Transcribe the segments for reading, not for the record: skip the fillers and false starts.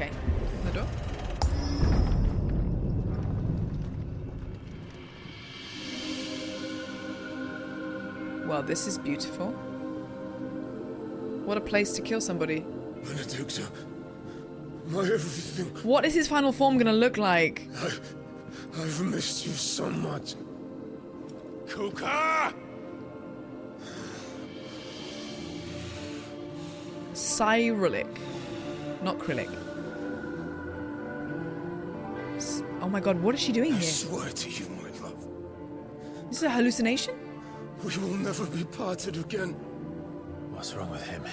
Okay. The door. Well, this is beautiful. What a place to kill somebody. Benedicta, my everything. What is his final form gonna look like? I've missed you so much. Kuka! Cyrillic. Not Krillic. Oh my god, what is she doing I here? swear to you, my love. This is a hallucination? We will never be parted again. What's wrong with him?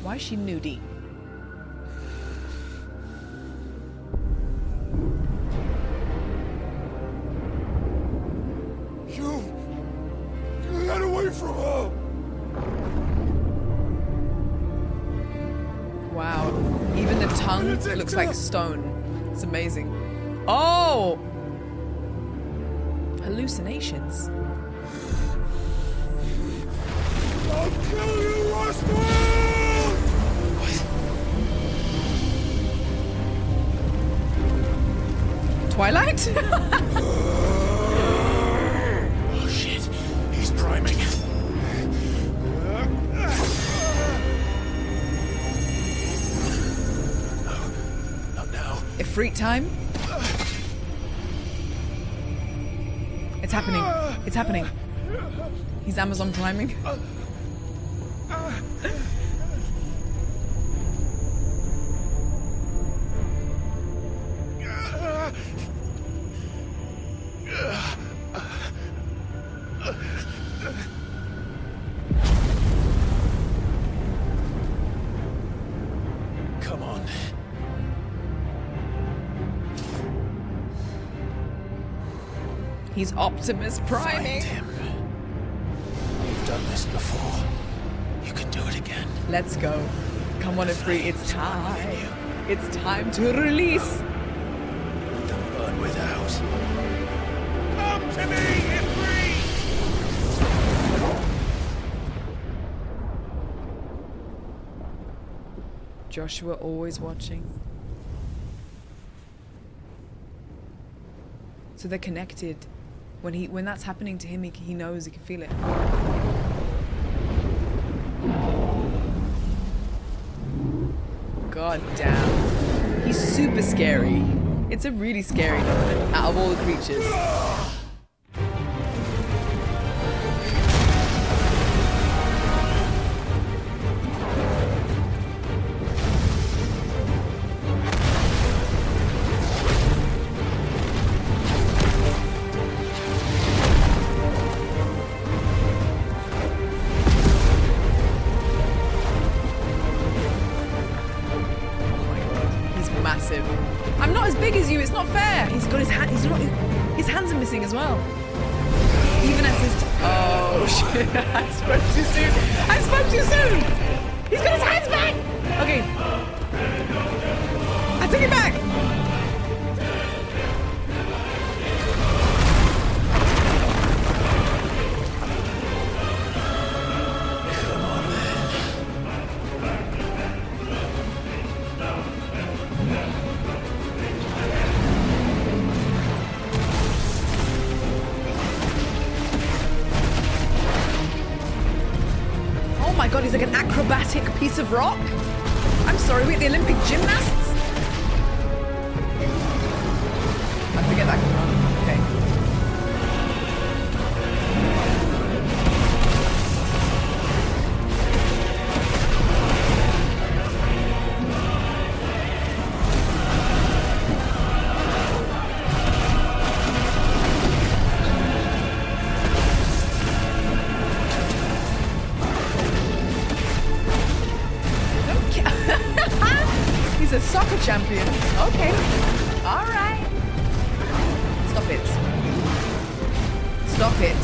Why is she nudie? Get away from her! Wow. Even the tongue looks like stone. It's amazing. Oh! Hallucinations. I'll kill you, Roswell! Twilight? Oh shit, he's priming. Not now. Ifrit time? It's happening. It's happening. He's Amazon priming. Come on. He's Optimus priming. Find him. You've done this before. You can do it again. Let's go. Come on, Ifrit. It's time. It's time to release. Let them burn without. Come to me, Ifrit! Joshua always watching. So they're connected. When that's happening to him, he knows, he can feel it. God damn. He's super scary. It's a really scary one out of all the creatures. Massive. I'm not as big as you. It's not fair. He's got his hand. His hands are missing as well. Even as his. Oh shit! I spoke too soon. I spoke too soon. He's got his hands back. Okay. I took it back. Oh my god, he's like an acrobatic piece of rock. I'm sorry, wait, the Olympic gymnasts? I forget that can run. Okay. He's a soccer champion. Okay. All right. Stop it. Stop it.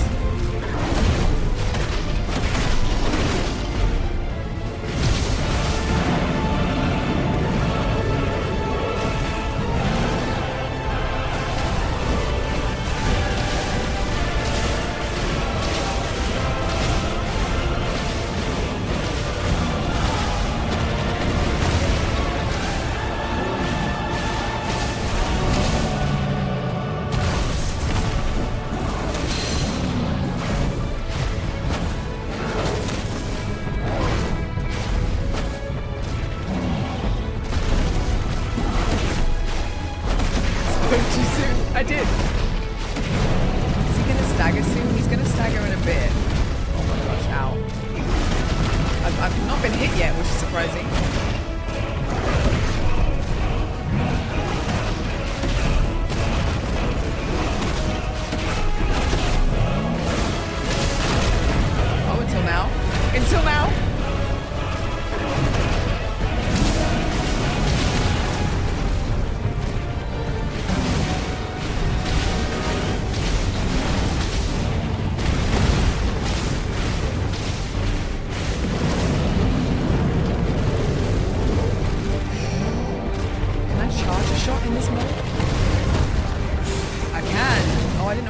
stagger soon. He's gonna stagger in a bit. Oh my gosh, ow. I've not been hit yet, which is surprising. Oh, until now. Until now.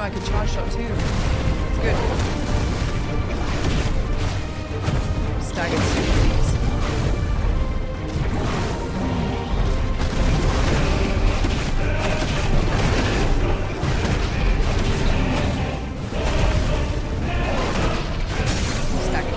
I could charge shot too. It's good. Staggered soon, please. Staggered.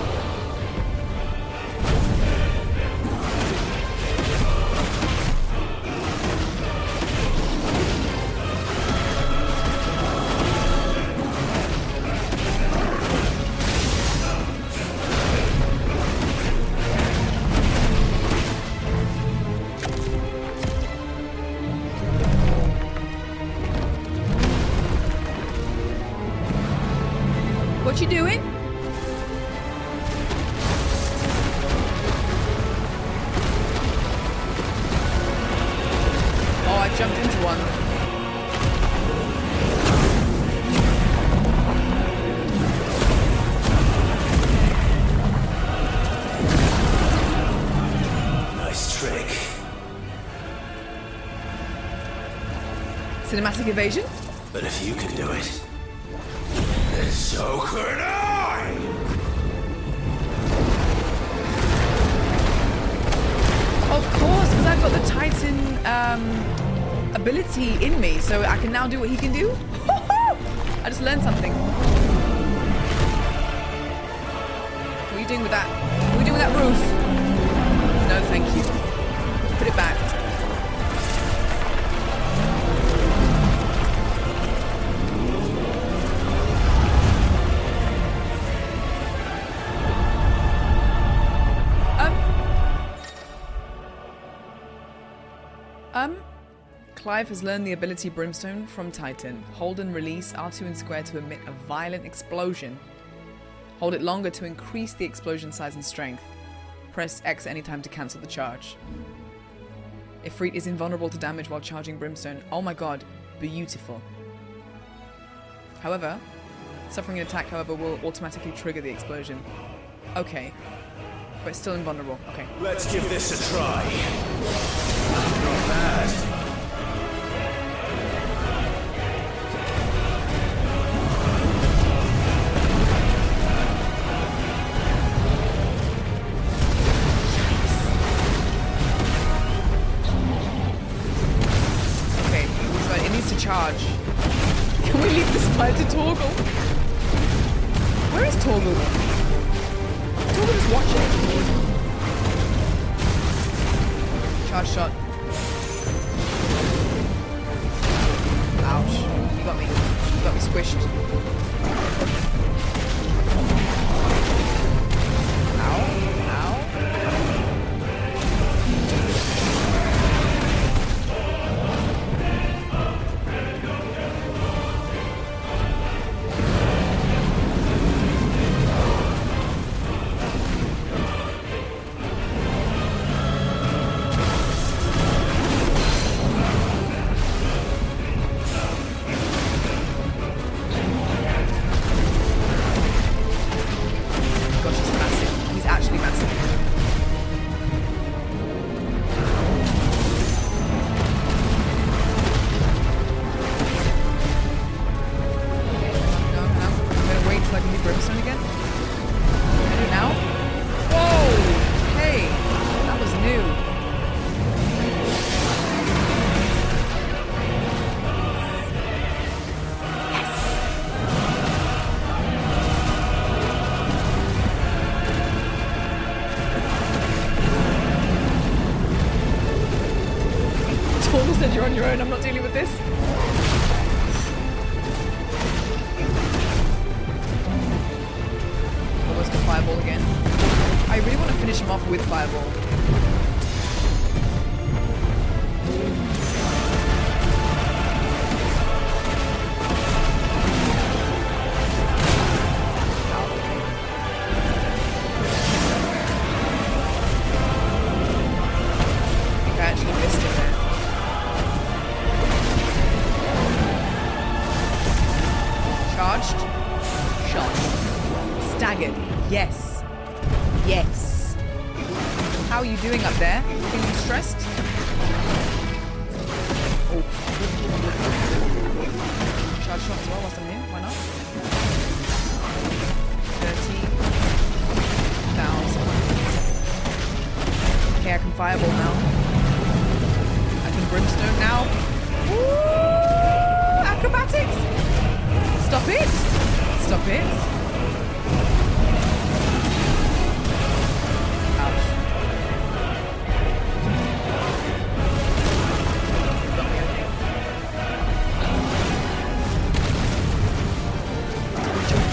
What you doing? Oh, I jumped into one. Nice trick. Cinematic evasion? But if you can do it, then so could I! Of course, because I've got the Titan ability in me, so I can now do what he can do. I just learned something. What are you doing with that? What are you doing with that roof? No, thank you. Put it back. Clive has learned the ability Brimstone from Titan. Hold and release R2 and square to emit a violent explosion. Hold it longer to increase the explosion size and strength. Press X anytime to cancel the charge. Ifrit is invulnerable to damage while charging Brimstone. Oh my god, beautiful. However, suffering an attack, however, will automatically trigger the explosion. Okay, but it's still invulnerable. Okay. Let's give this a try. Not bad. Charge. Can we leave this fight to Torgal? Where is Torgal? Is Torgal just watching? Charge shot. Ouch. You got me. You got me squished. Ow. Ow. You're on your own, I'm not dealing with this. fireball again. I really want to finish him off with fireball. Yes. Yes. How are you doing up there? Feeling stressed? Oh. Charge shot as well whilst I'm here. Why not? 30,000. Okay, I can fireball now. I can brimstone now. Woo! Acrobatics! Stop it! Stop it!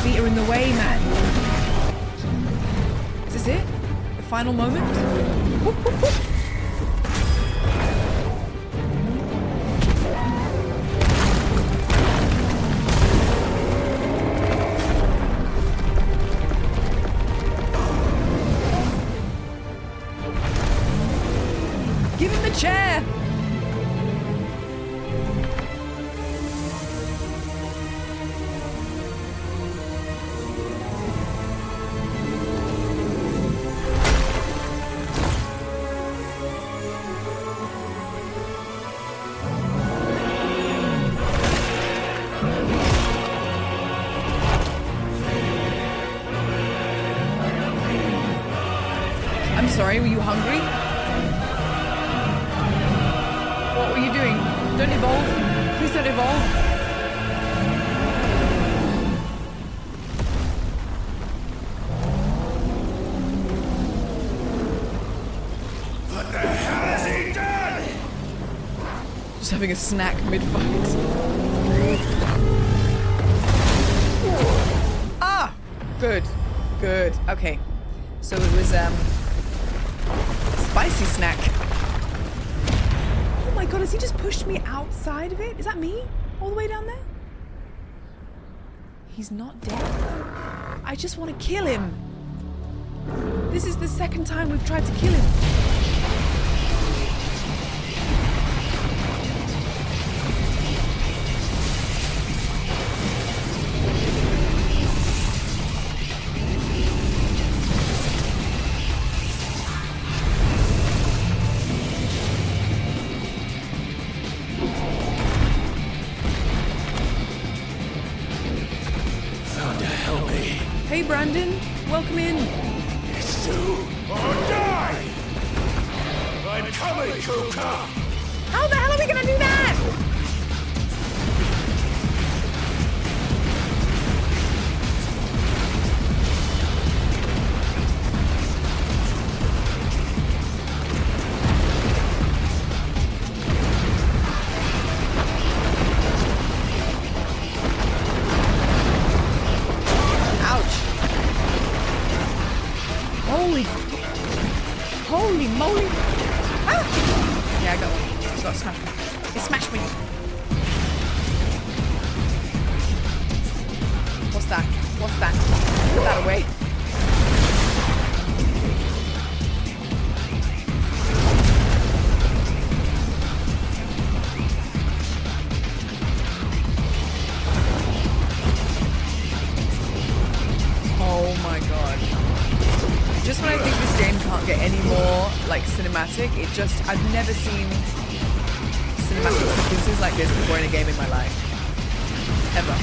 Feet are in the way, man. Is this it? The final moment? Whoop, whoop, whoop. Give him the chair! I'm sorry, were you hungry? What were you doing? Don't evolve. Please don't evolve. What the hell has he done? Just having a snack mid-fight. Ah! Good. Good. Okay. So it was, spicy snack. Oh my god, has he just pushed me outside of it? Is that me? All the way down there? He's not dead. I just want to kill him. This is the second time we've tried to kill him. Hey Brandon, welcome in. It's you or die! I'm coming, Kuka! How the hell are we gonna do that? Holy moly! Ah! Yeah, I got one. I got smashed. It smashed me. What's that? What's that? Put that away. Oh my god. Just when I think this game can't get any more like cinematic, I've never seen cinematic sequences like this before in a game in my life. Ever.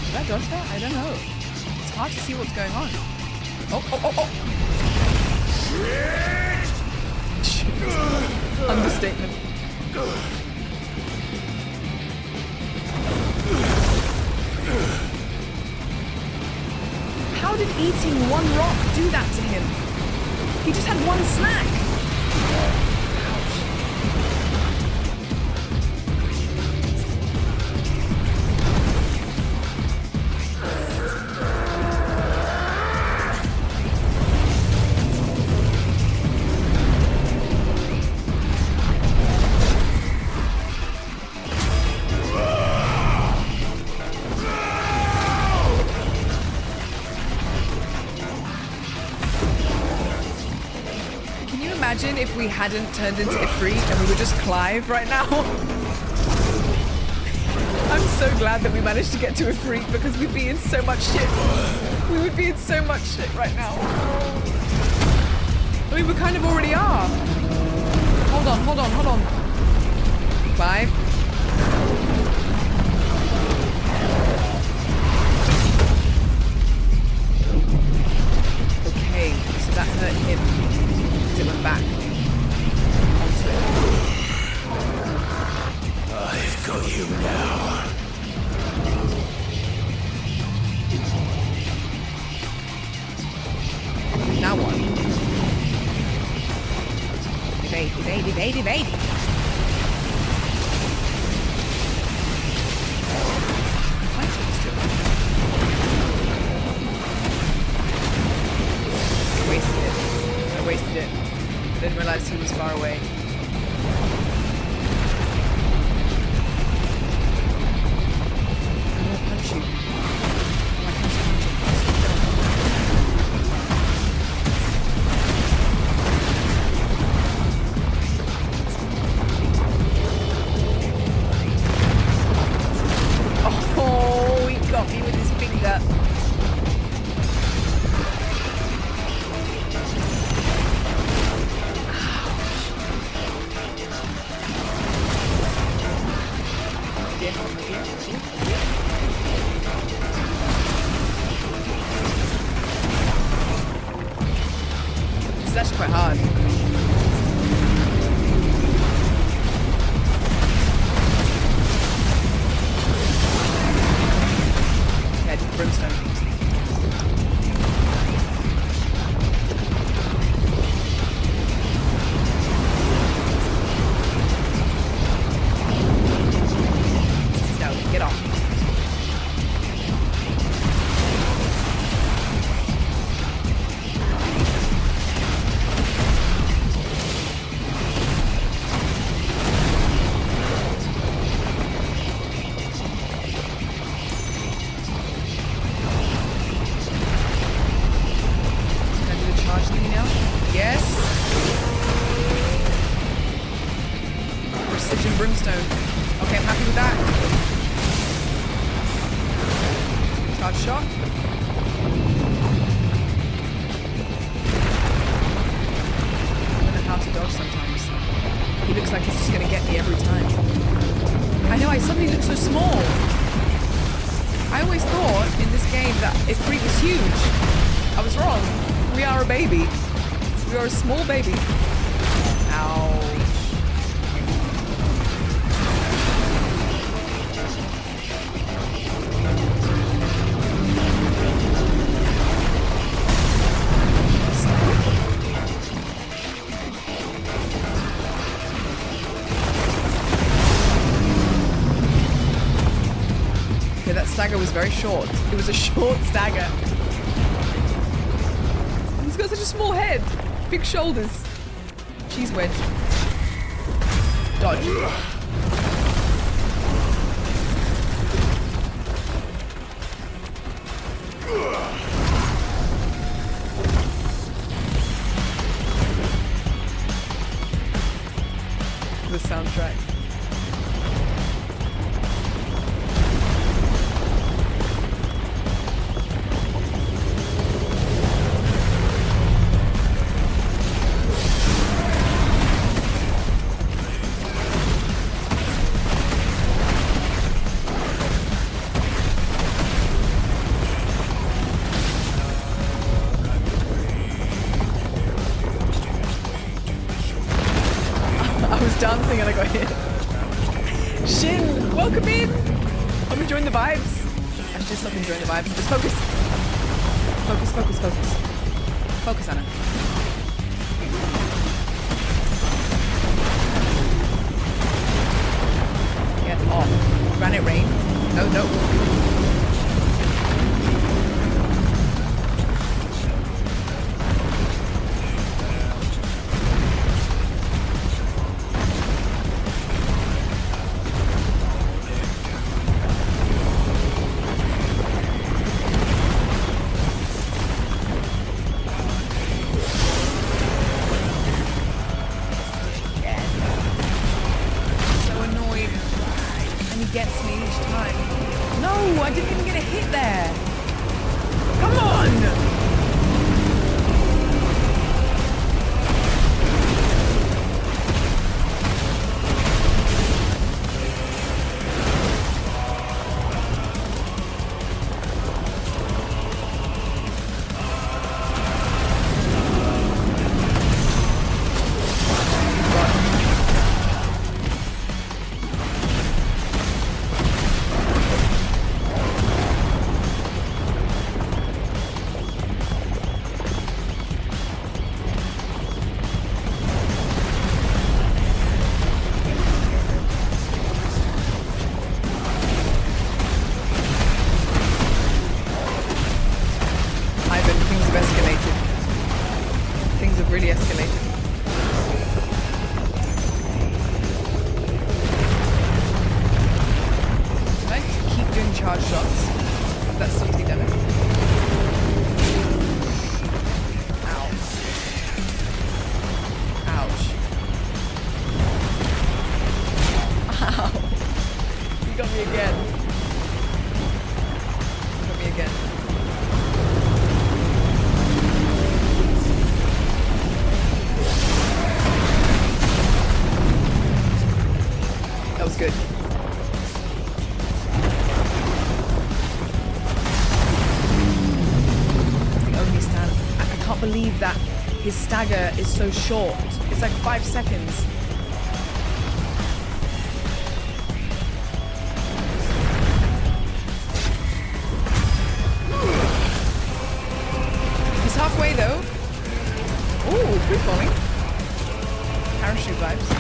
Did I dodge that? I don't know. It's hard to see what's going on. Oh, oh, oh, oh! Understatement. How did eating one rock do that to him? He just had one snack. we hadn't turned into Ifrit and we were just Clive right now. I'm so glad that we managed to get to Ifrit because we'd be in so much shit. We would be in so much shit right now. I mean, we kind of already are. Hold on, hold on, hold on. Clive. Okay, so that hurt him. Because it went back onto it. I've got you now. Now what? Evade, evade, evade, evade! What am I supposed to do? I wasted it. I wasted it. I didn't realize he was far away. I'm gonna punch you. Oh, I can't punch you. Oh, he got me with his finger. This is actually quite hard. Yeah, brimstone. No, get off. Can I do the charge thingy now? Yes. Precision brimstone. Okay, I'm happy with that. Charge shot. I don't know how to dodge sometimes. He looks like he's just gonna get me every time. I know, I suddenly look so small. I always thought in this game that Ifrit was huge. I was wrong. We are a baby. We are a small baby. Ow. Okay, that stagger was very short. It was a short stagger. He's got such a small head. Big shoulders. Cheese wedge. Dodge. The soundtrack. I was dancing and I got hit. Shin, welcome in. I'm enjoying the vibes. I should just stop enjoying the vibes and just focus. Focus, focus, focus. Focus, Anna. Get off. Granite rain. No, no. get there. Come on. That his stagger is so short. It's like 5 seconds. He's halfway though. Ooh, free falling. Parachute vibes.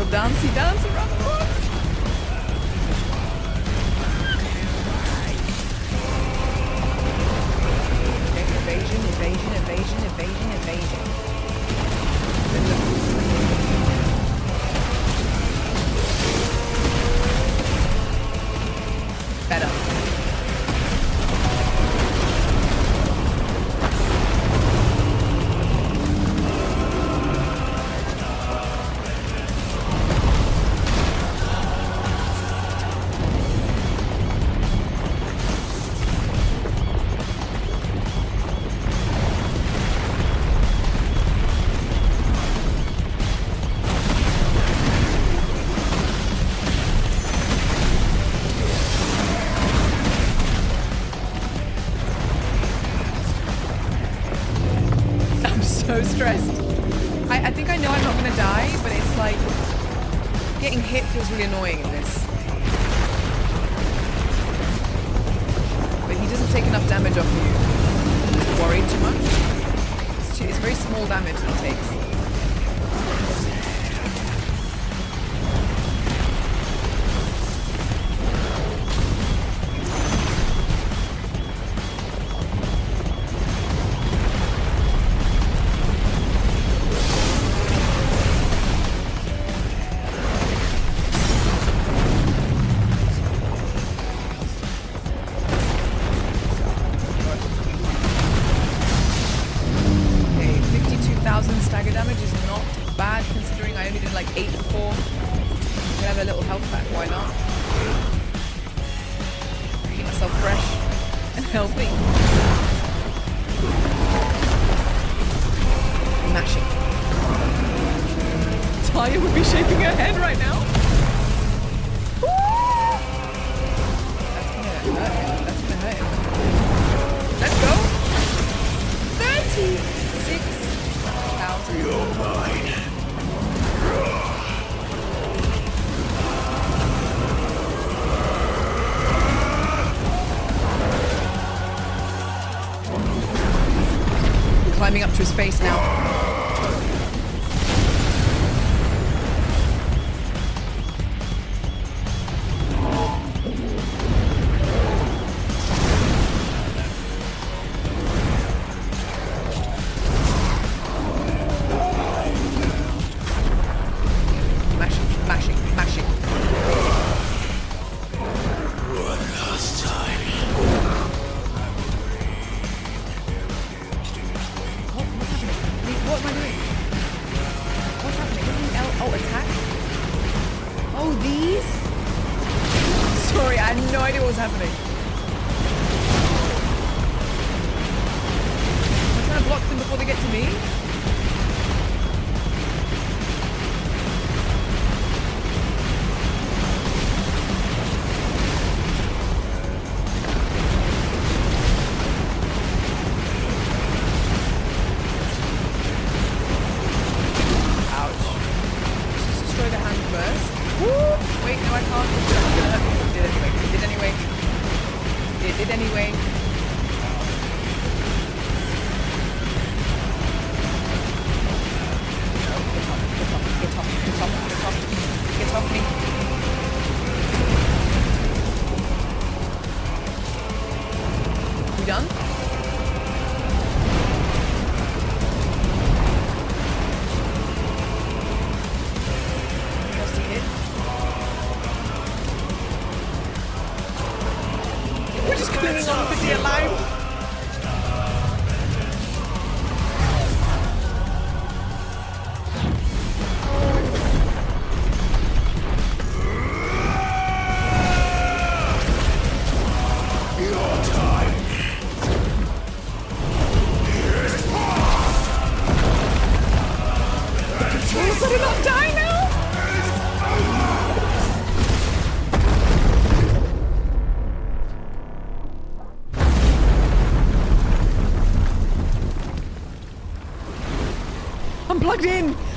Dancey dance around the world. Okay, evasion, evasion, evasion, evasion, evasion. Better. So stressed. I think I know I'm not gonna die, but it's like getting hit feels really annoying in this. But he doesn't take enough damage off you. He's worried too much. It's very small damage that he takes. stagger damage is not bad considering I only did like 8 before. I have a little health back, why not? Keep myself fresh and healthy. Mashing. Talia would be shaking her head right now. Woo! That's gonna hurt him. That's gonna hurt him. Let's go. 36,000. You're mine. Climbing up to his face now.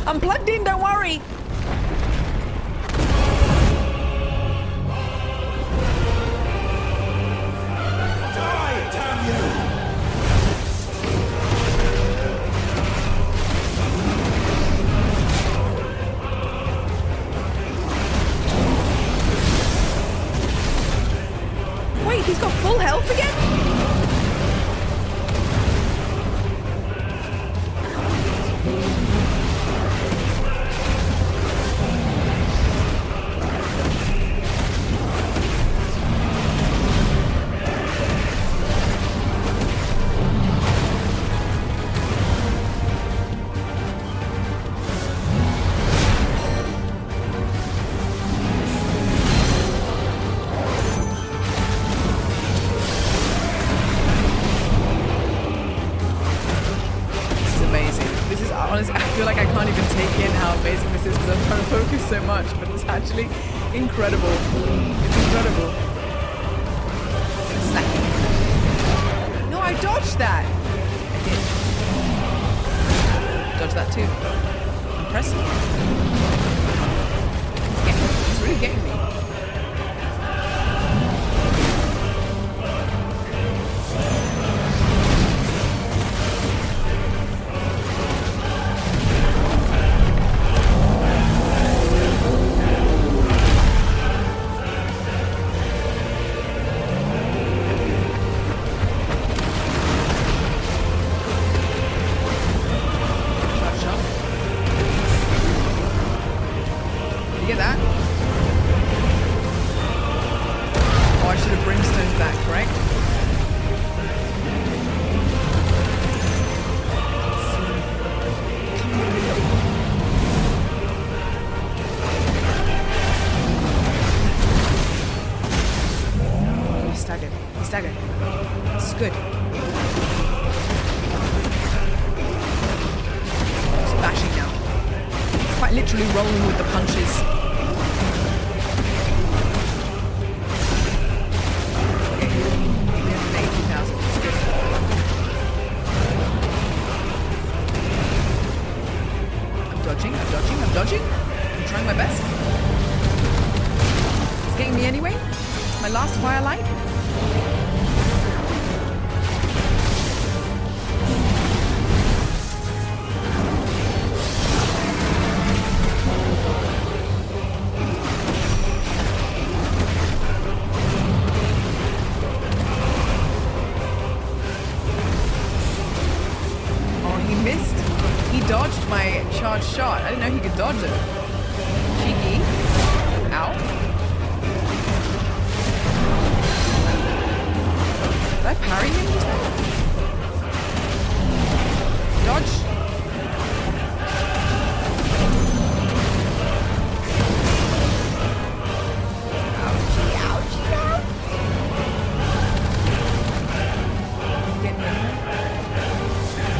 I'm plugged in, don't worry. Die, damn you! Wait, he's got full health again? Incredible. It's incredible. Slap. No, I dodged that. I did. Dodge that too. Impressive. It's really getting me. Get that? literally rolling with the punches. Okay, 80,000. That's good. I'm dodging. I'm trying my best. It's getting me anyway. It's my last firelight. Dodged my charged shot. I didn't know he could dodge it. Cheeky. Ow. Did I parry him just now? Dodge. Ouchie, ouchie, ouch.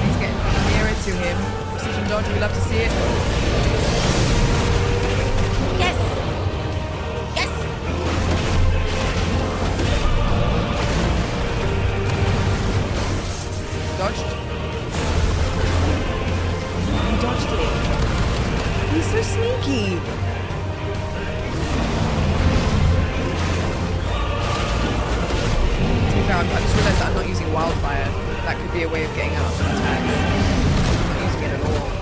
He's getting nearer to him. Dodge, we love to see it. Yes! Yes! Dodged. He dodged it. He's so sneaky. To be fair, I just realized that I'm not using wildfire. That could be a way of getting out of the attack. I'm not using it at all.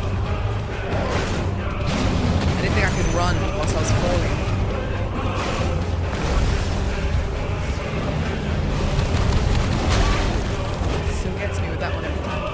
I didn't think I could run whilst I was falling. Still gets me with that one every time.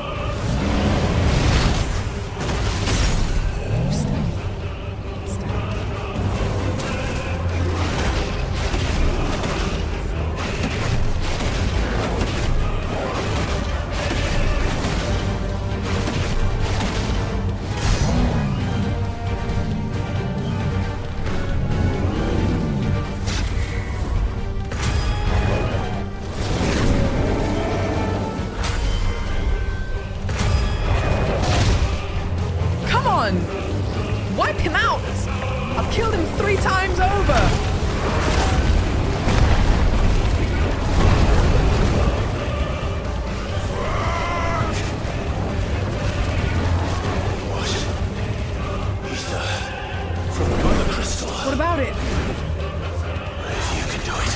Wipe him out! I've killed him 3 times over! What? Ether from another crystal. What about it? If you can do it.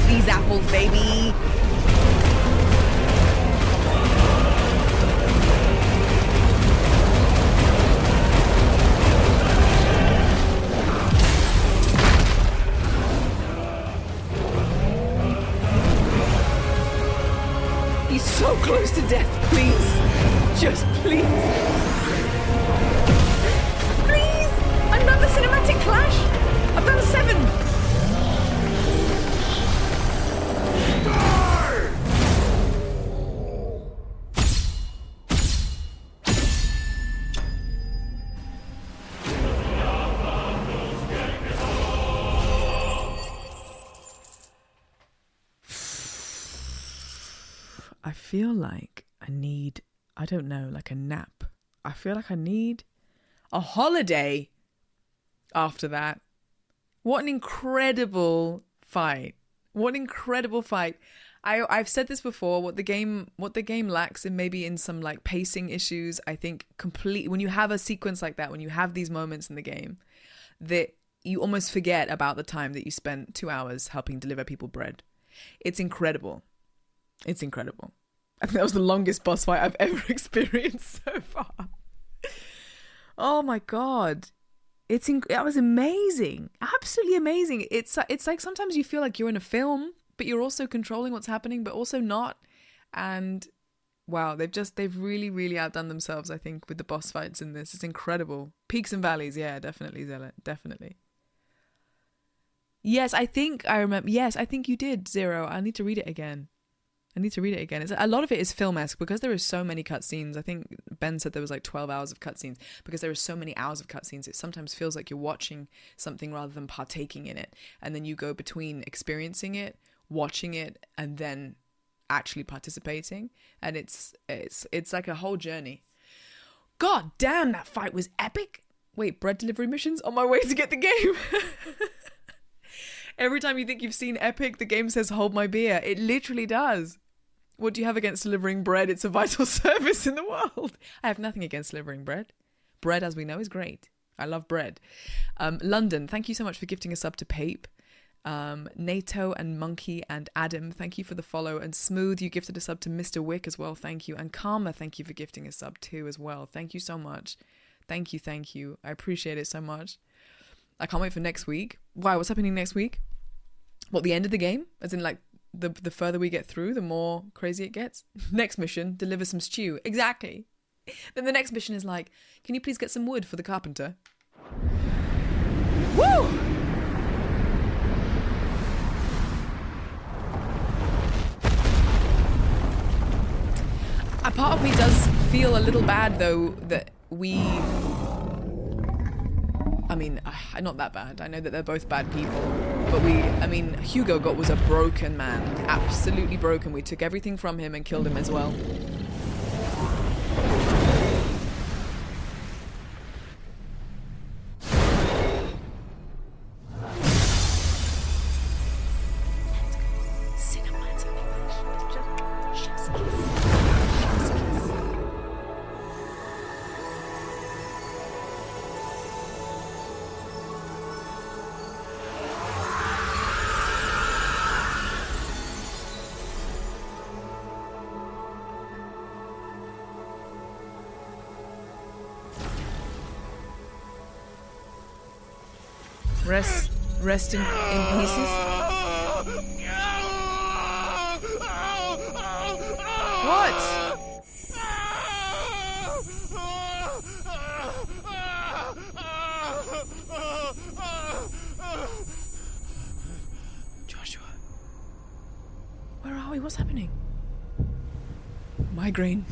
These apples, baby. He's so close to death, please. Just please. Please! Another cinematic clash? I've done 7. I feel like I need, I don't know, like a nap. I feel like I need a holiday after that. What an incredible fight. What an incredible fight. I've said this before, what the game lacks, and maybe in some like pacing issues, I think completely, when you have a sequence like that, when you have these moments in the game, that you almost forget about the time that you spent 2 hours helping deliver people bread. It's incredible. It's incredible. I think that was the longest boss fight I've ever experienced so far. Oh my God. That was amazing. Absolutely amazing. It's like sometimes you feel like you're in a film, but you're also controlling what's happening, but also not. And wow, they've really, really outdone themselves, I think, with the boss fights in this. It's incredible. Peaks and valleys, yeah, definitely, Zealot, definitely. Yes, I think I remember. Yes, I think you did, Zero. I need to read it again. A lot of it is film-esque because there is so many cutscenes. I think Ben said there was like 12 hours of cutscenes because there are so many hours of cutscenes. It sometimes feels like you're watching something rather than partaking in it. And then you go between experiencing it, watching it, and then actually participating. And it's like a whole journey. God damn, that fight was epic. Wait, bread delivery missions on my way to get the game. Every time you think you've seen epic, the game says hold my beer. It literally does. What do you have against delivering bread? It's a vital service in the world. I have nothing against delivering bread. Bread, as we know, is great. I love bread. London, thank you so much for gifting a sub to Pape. Nato and Monkey and Adam, thank you for the follow. And Smooth, you gifted a sub to Mr. Wick as well. Thank you. And Karma, thank you for gifting a sub too as well. Thank you so much. Thank you. I appreciate it so much. I can't wait for next week. Wow, what's happening next week? What, the end of the game? As in, like, the further we get through, the more crazy it gets? Next mission, deliver some stew. Exactly. Then the next mission is like, can you please get some wood for the carpenter? Woo! A part of me does feel a little bad, though, that we... I mean, not that bad. I know that they're both bad people. But Hugo was a broken man. Absolutely broken. We took everything from him and killed him as well. Rest in pieces. What? Joshua. Where are we? What's happening? Migraine.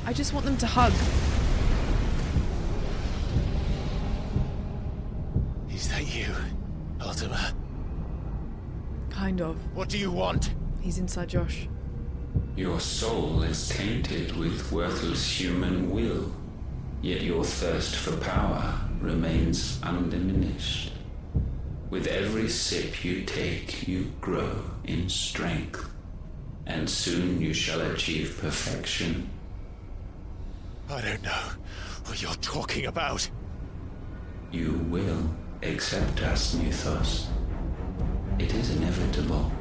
I just want them to hug. Is that you, Ultima? Kind of. What do you want? He's inside Josh. Your soul is tainted with worthless human will, yet your thirst for power remains undiminished. With every sip you take, you grow in strength, and soon you shall achieve perfection. I don't know what you're talking about. You will accept us, Mythos. It is inevitable.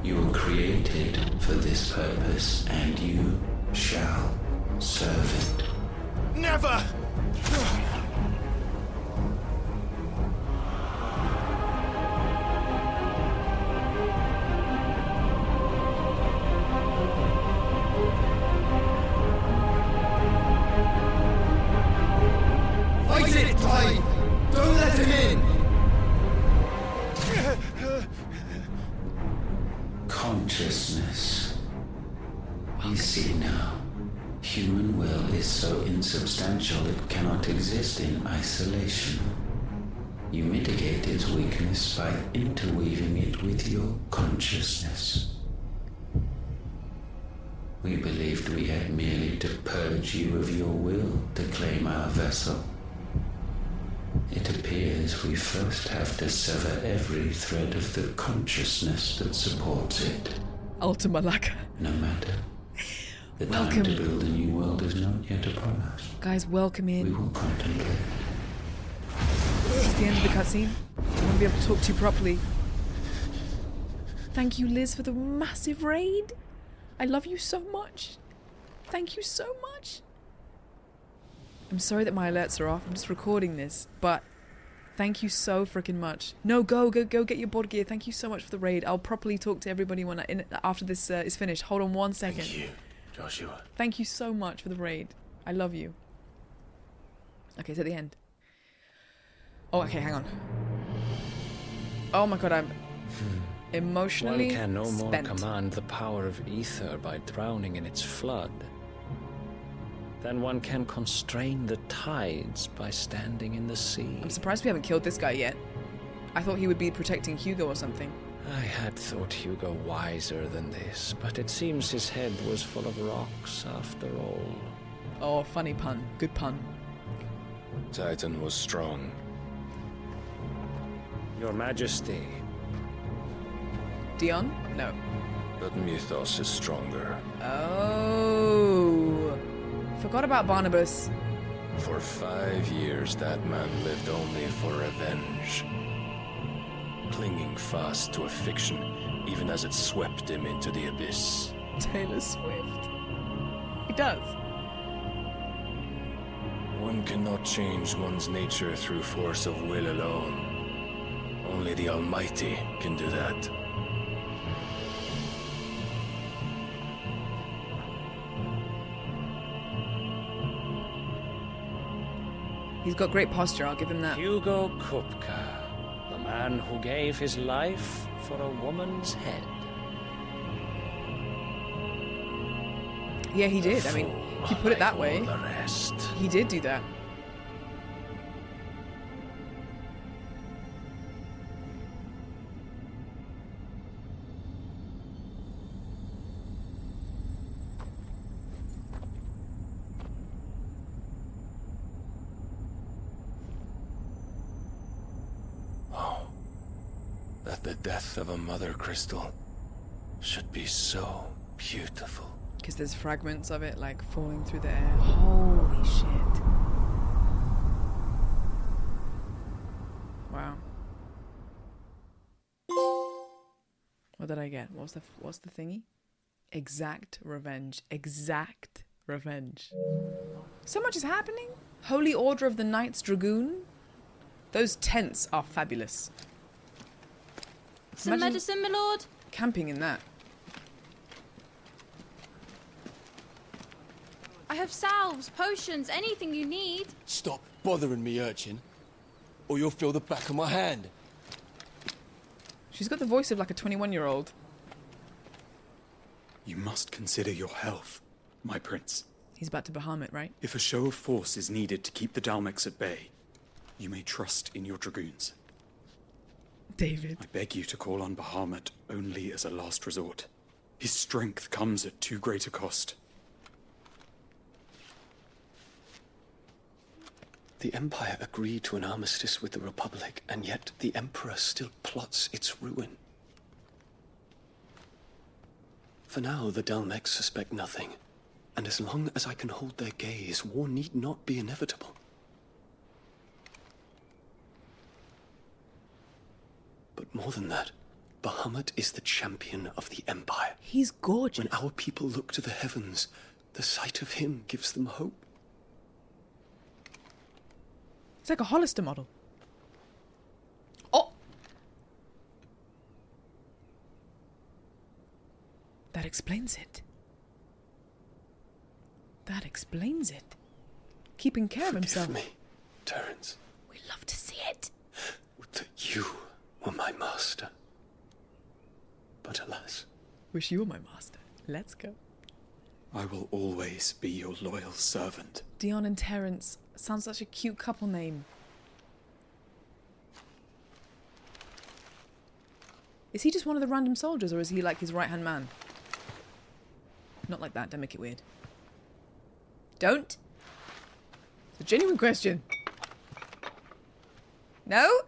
You were created for this purpose, and you shall serve it. Never! Fight it, Clive! Don't let him in! Consciousness. We see now. Human will is so insubstantial it cannot exist in isolation. You mitigate its weakness by interweaving it with your consciousness. We believed we had merely to purge you of your will to claim our vessel. It appears we first have to sever every thread of the consciousness that supports it. Ultima Laka. No matter. The Welcome. time to build a new world is not yet upon us. Guys, welcome We in. will contemplate. This is the end of the cutscene. I want to be able to talk to you properly. Thank you, Liz, for the massive raid. I love you so much. Thank you so much. I'm sorry that my alerts are off. I'm just recording this, but Thank you so freaking much. No, go get your board gear. Thank you so much for the raid. I'll properly talk to everybody after this is finished. Hold on 1 second. Thank you, Joshua. Thank you so much for the raid. I love you. Okay, it's at the end. Oh, okay, hang on. Oh my god, I'm emotionally One can no more spent. command the power of ether by drowning in its flood than one can constrain the tides by standing in the sea. I'm surprised we haven't killed this guy yet. I thought he would be protecting Hugo or something. I had thought Hugo wiser than this, but it seems his head was full of rocks after all. Oh, funny pun. Good pun. Titan was strong. Your Majesty. Dion? No. But Mythos is stronger. Oh. Forgot about Barnabas. For 5 years, that man lived only for revenge. Clinging fast to a fiction, even as it swept him into the abyss. Taylor Swift. He does. One cannot change one's nature through force of will alone. Only the Almighty can do that. He's got great posture, I'll give him that. Hugo Kupka, the man who gave his life for a woman's head. Yeah, he did. I mean, if you put it that way, The rest. he did do that. That the death of a mother crystal should be so beautiful. Because there's fragments of it, like, falling through the air. Holy shit. Wow. What did I get? What's the thingy? Exact revenge. Exact revenge. So much is happening. Holy Order of the Knights Dragoon. Those tents are fabulous. Some Imagine medicine, my lord? camping in that. I have salves, potions, anything you need. Stop bothering me, urchin, or you'll feel the back of my hand. She's got the voice of like a 21-year-old. You must consider your health, my prince. He's about to Bahamut, right? If a show of force is needed to keep the Dalmex at bay, you may trust in your dragoons. David. I beg you to call on Bahamut only as a last resort. His strength comes at too great a cost. The Empire agreed to an armistice with the Republic, and yet the Emperor still plots its ruin. For now, the Dalmex suspect nothing, and as long as I can hold their gaze, war need not be inevitable. But more than that, Bahamut is the champion of the Empire. He's gorgeous. When our people look to the heavens, the sight of him gives them hope. It's like a Hollister model. Oh! That explains it. That explains it. Keeping care of himself. Forgive me, Terence. We love to see it. Would that you were my master. But alas. Wish you were my master. Let's go. I will always be your loyal servant. Dion and Terence. Sounds such a cute couple name. Is he just one of the random soldiers, or is he like his right-hand man? Not like that, don't make it weird. Don't? It's a genuine question. No?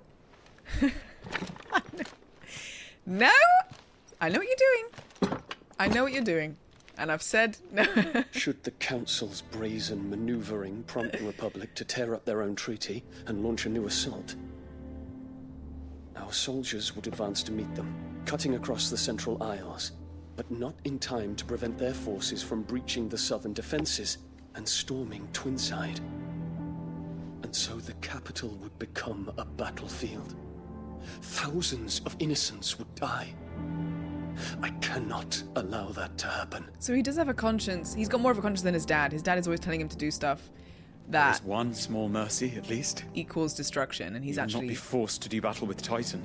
No? I know what you're doing. I know what you're doing. And I've said no. Should the Council's brazen maneuvering prompt the Republic to tear up their own treaty and launch a new assault, our soldiers would advance to meet them, cutting across the Central Isles, but not in time to prevent their forces from breaching the southern defenses and storming Twinside. And so the capital would become a battlefield. Thousands of innocents would die. I cannot allow that to happen. So he does have a conscience. He's got more of a conscience than his dad. His dad is always telling him to do stuff that There's one small mercy, at least. equals destruction, and he's You will actually not be forced to do battle with Titan.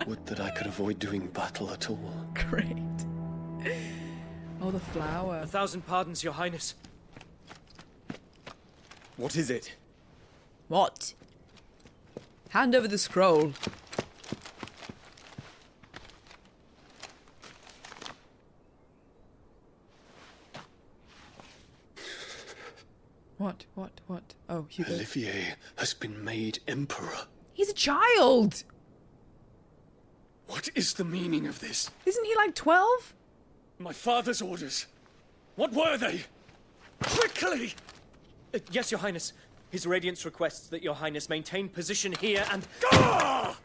Would that I could avoid doing battle at all. great. Oh, the flower. 1,000 pardons, Your Highness. What is it? What? Hand over the scroll. What? Oh, Hugo. Olivier has been made emperor. He's a child! What is the meaning of this? Isn't he like 12? My father's orders. What were they? Quickly! Yes, Your Highness. His Radiance requests that Your Highness maintain position here and... Ah!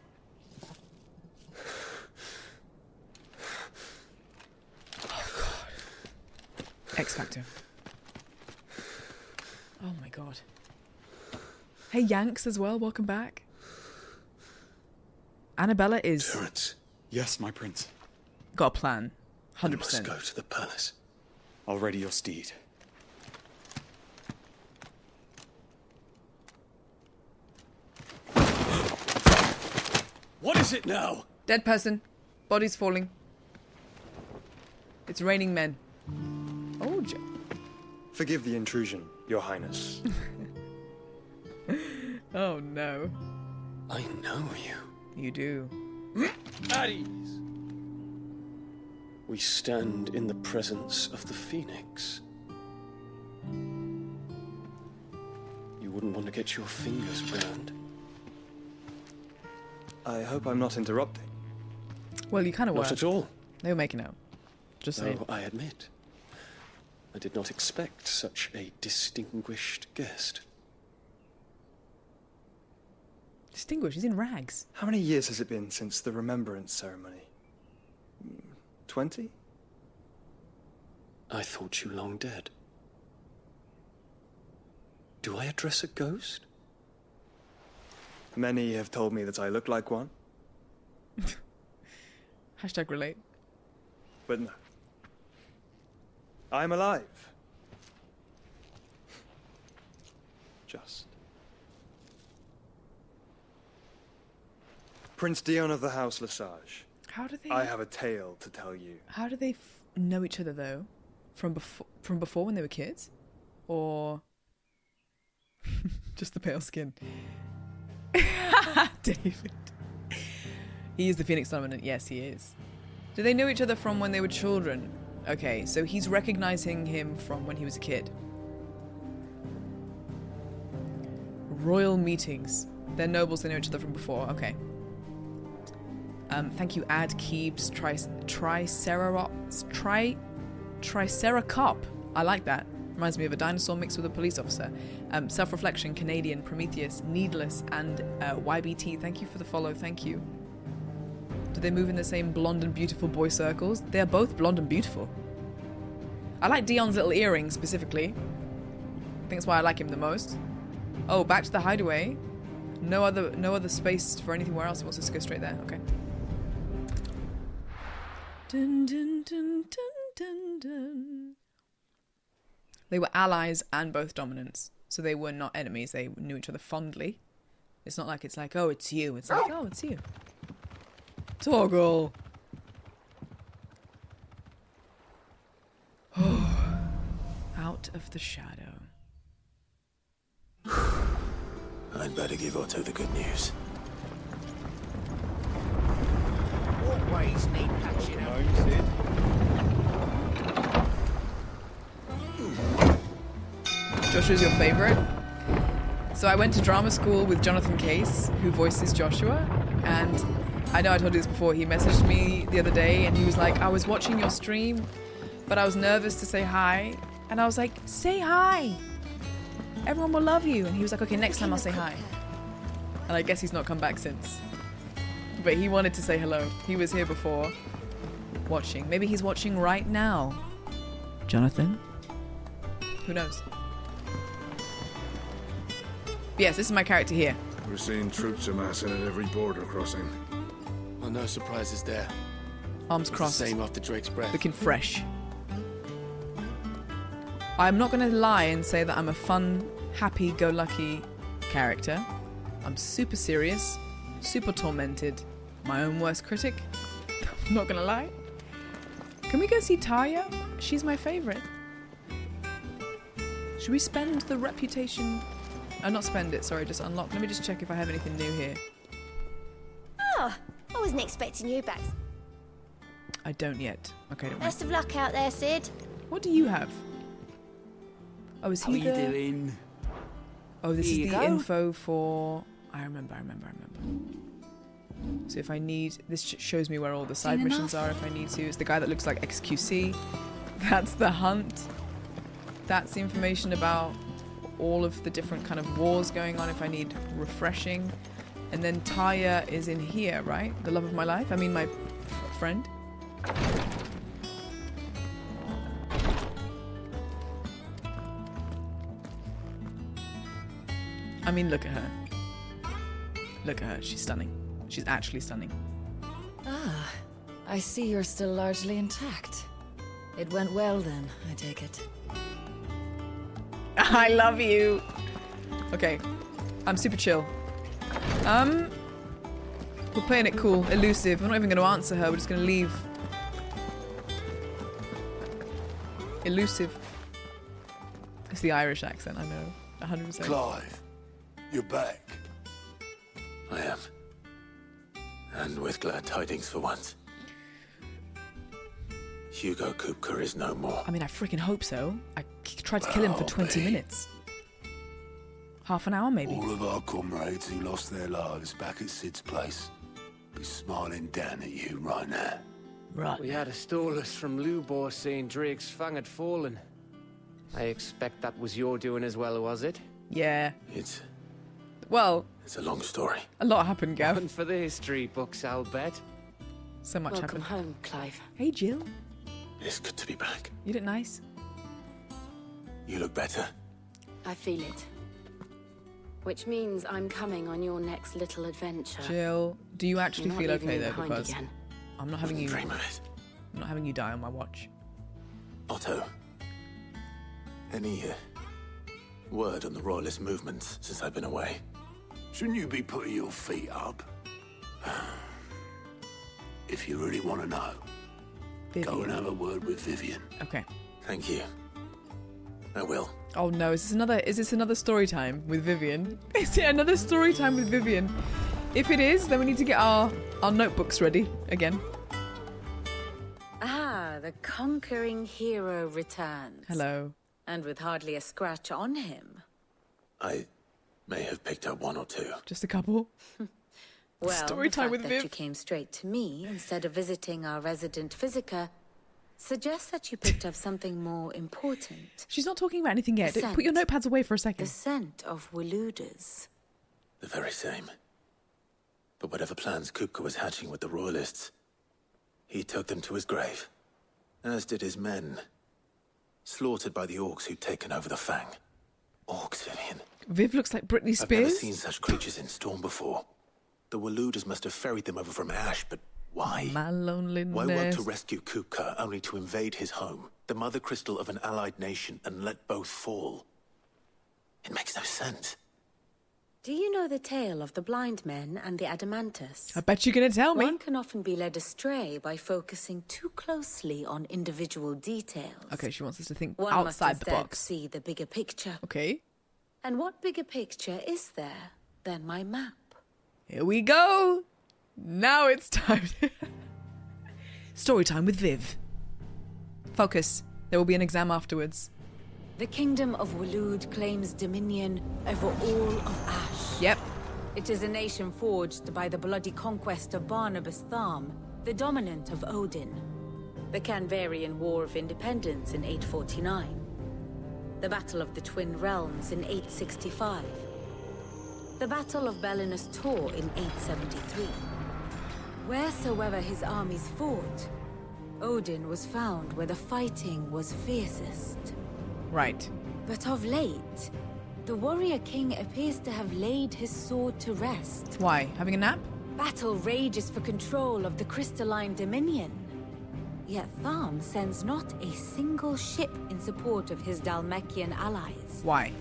X Factor. Oh my god. Hey, Yanks as well, welcome back. Annabella is... Terence, Yes, my prince. got a plan. you must 100%. go to the palace. I'll ready your steed. What is it now? Dead person. Bodies falling. It's raining men. Oh, Forgive the intrusion, Your Highness. oh no. I know you. You do. At ease. We stand in the presence of the Phoenix. You wouldn't want to get your fingers burned. I hope I'm not interrupting. Well, you kind of were. Not at all. They were making out. Just saying. Though I admit, I did not expect such a distinguished guest. Distinguished. He's in rags. How many years has it been since the remembrance ceremony? 20? I thought you long dead. Do I address a ghost? Many have told me that I look like one, Hashtag relate. but no. I'm alive. Just. Prince Dion of the House Lesage. How do they... I have a tale to tell you. How do they know each other, though? From before when they were kids? Or... just the pale skin? David. He is the Phoenix Dominant. Yes, he is. Do they know each other from when they were children? Okay, so he's recognizing him from when he was a kid. Royal meetings. They're nobles, they know each other from before. Okay. Thank you, Ad Keebs, Triceracop. I like that. Reminds me of a dinosaur mixed with a police officer. Self-Reflection, Canadian, Prometheus, Needless, and YBT. Thank you for the follow. Thank you. Do they move in the same blonde and beautiful boy circles? They're both blonde and beautiful. I like Dion's little earrings specifically. I think that's why I like him the most. Oh, back to the hideaway. No other space for anything else. He wants us to go straight there. Okay. Dun, dun, dun, dun, dun, dun. They were allies and both dominants. So they were not enemies. They knew each other fondly. It's not like it's like, oh, it's you. It's like, oh, it's you. Toggle. Out of the shadow. I'd better give Otto the good news. Always need patching up. Joshua's your favorite? So I went to drama school with Jonathan Case, who voices Joshua, and I know I told you this before, he messaged me the other day and he was like, I was watching your stream, but I was nervous to say hi, and I was like, say hi! Everyone will love you. And he was like, okay, next time I'll say hi. And I guess he's not come back since. But he wanted to say hello. He was here before, watching. Maybe he's watching right now. Jonathan, Who knows? Yes, this is my character here. We're seeing troops amassing at every border crossing. Oh, no surprises there. Arms It's crossed. the same after Drake's breath. Looking fresh. I'm not going to lie and say that I'm a fun, happy-go-lucky character. I'm super serious, super tormented, my own worst critic. I'm not going to lie. Can we go see Taya? She's my favourite. Should we spend the reputation... Oh, not spend it, sorry, just unlock. Let me just check if I have anything new here. Oh, I wasn't expecting you back. I don't yet. Okay, don't worry. Best of luck out there, Sid. What do you have? Oh, is he How the... you doing? Oh, this Here is you the go. info for... I remember. So if I need... This shows me where all the side Seen missions are if I need to. It's the guy that looks like XQC. That's the hunt. That's the information about all of the different kind of wars going on if I need refreshing. And then Taya is in here, right? The love of my life? I mean, my friend. I mean, look at her. Look at her. She's stunning. She's actually stunning. Ah, I see you're still largely intact. It went well then, I take it. I love you. Okay. I'm super chill. We're playing it cool, elusive. We're not even going to answer her. We're just going to leave. Elusive. It's the Irish accent, I know. 100%. Clive, you're back. I am. And with glad tidings for once. Hugo Kupka is no more. I mean, I freaking hope so. I tried to kill him for 20 minutes. Half an hour, maybe. All of our comrades who lost their lives back at Sid's place be smiling down at you right now. Right. We had a Stolus from Lubor saying Drake's fang had fallen. I expect that was your doing as well, was it? Yeah. It's a long story. A lot happened, Gav. One for the history books, I'll bet. So much Welcome happened. home, Clive. Hey, Jill. It's good to be back. You look nice. You look better. I feel it. Which means I'm coming on your next little adventure. Jill, do you actually You're not feel leaving okay me though? behind Because again. I'm not having you. Dream of it. I'm not having you die on my watch. Otto. Any word on the royalist movements since I've been away? Shouldn't you be putting your feet up? If you really want to know, go and have a word with Vivian. Okay. Thank you. I will. Oh no, is this another story time with Vivian? Is it another story time with Vivian? If it is, then we need to get our notebooks ready again. Ah, the conquering hero returns. Hello. And with hardly a scratch on him. I may have picked up one or two. Just a couple. Well, Story the time fact with that Viv. you came straight to me instead of visiting our resident physiker suggests that you picked up something more important. She's not talking about anything yet. The Put your scent. notepads away for a second. The scent of Waludas. The very same. But whatever plans Kupka was hatching with the royalists, he took them to his grave. As did his men. Slaughtered by the orcs who'd taken over the Fang. Orcs, Vivian. Viv looks like Britney I've never Spears. seen such creatures in Storm before. The Waludas must have ferried them over from Ash, but why? My loneliness. Why work to rescue Kupka only to invade his home, the mother crystal of an allied nation, and let both fall? It makes no sense. Do you know the tale of the blind men and the Adamantus? I bet you're gonna tell me. One can often be led astray by focusing too closely on individual details. Okay, she wants us to think One outside must the instead box. see the bigger picture. Okay. And what bigger picture is there than my map? Here we go. Now it's time. Story time with Viv. Focus. There will be an exam afterwards. The kingdom of Walud claims dominion over all of Ash. Yep. It is a nation forged by the bloody conquest of Barnabas Tharm, the dominant of Odin. The Canvarian War of Independence in 849. The Battle of the Twin Realms in 865. The Battle of Belinus Tor in 873. Wheresoever his armies fought, Odin was found where the fighting was fiercest. Right. But of late, the warrior king appears to have laid his sword to rest. Why? Having a nap? Battle rages for control of the crystalline dominion. Yet Tharm sends not a single ship in support of his Dhalmekian allies. Why?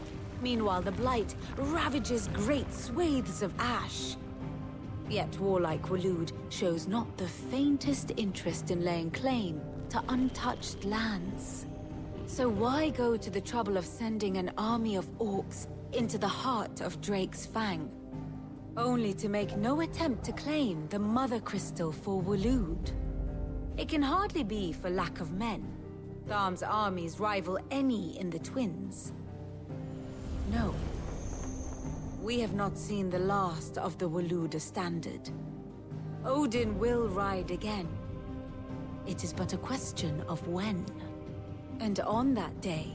Meanwhile, the Blight ravages great swathes of ash. Yet warlike Waloed shows not the faintest interest in laying claim to untouched lands. So why go to the trouble of sending an army of orcs into the heart of Drake's Fang, only to make no attempt to claim the Mother Crystal for Waloed? It can hardly be for lack of men. Tharm's armies rival any in the Twins. No. We have not seen the last of the Waloed Standard. Odin will ride again. It is but a question of when. And on that day,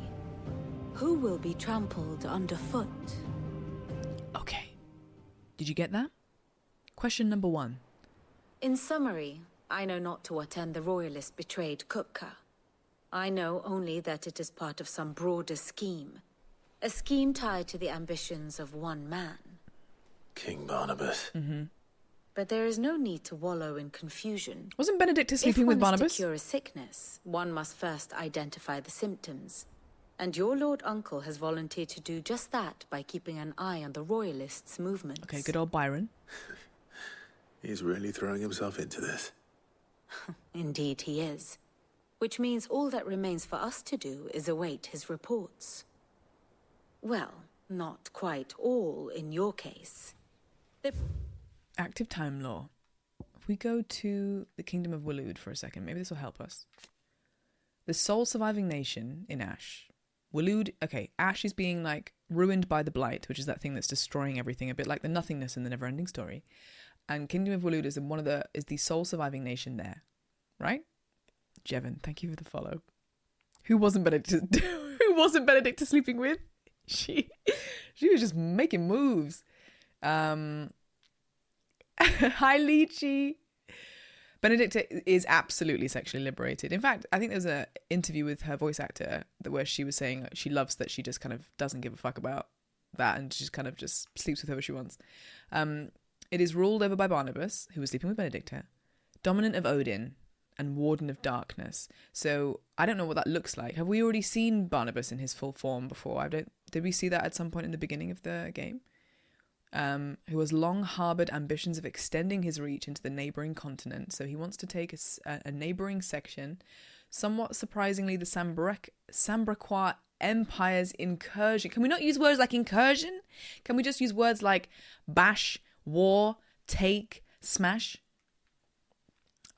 who will be trampled underfoot? Okay. Did you get that? Question number 1. In summary, I know not to what end the Royalists betrayed Kupka. I know only that it is part of some broader scheme. A scheme tied to the ambitions of one man. King Barnabas. But there is no need to wallow in confusion. Wasn't Benedicta sleeping with Barnabas? If one is to cure a sickness, one must first identify the symptoms. And your Lord Uncle has volunteered to do just that by keeping an eye on the Royalists' movements. Okay, good old Byron. He's really throwing himself into this. Indeed he is. Which means all that remains for us to do is await his reports. Well, not quite all in your case. Active time law. If we go to the Kingdom of Waloed for a second, maybe this will help us. The sole surviving nation in Ash. Waloed, okay, Ash is being like ruined by the Blight, which is that thing that's destroying everything, a bit like the nothingness in the Neverending Story. And Kingdom of Waloed is the sole surviving nation there, right? Jevon, thank you for the follow. Who wasn't Benedicta sleeping with? She was just making moves. Hi, Lychee. Benedicta is absolutely sexually liberated. In fact, I think there was an interview with her voice actor where she was saying she loves that she just kind of doesn't give a fuck about that and she just kind of just sleeps with whoever she wants. It is ruled over by Barnabas, who was sleeping with Benedicta, dominant of Odin, and Warden of Darkness. So I don't know what that looks like. Have we already seen Barnabas in his full form before? Did we see that at some point in the beginning of the game? Who has long harboured ambitions of extending his reach into the neighbouring continent. So he wants to take a neighbouring section. Somewhat surprisingly, the Sambraquois Empire's incursion. Can we not use words like incursion? Can we just use words like bash, war, take, smash?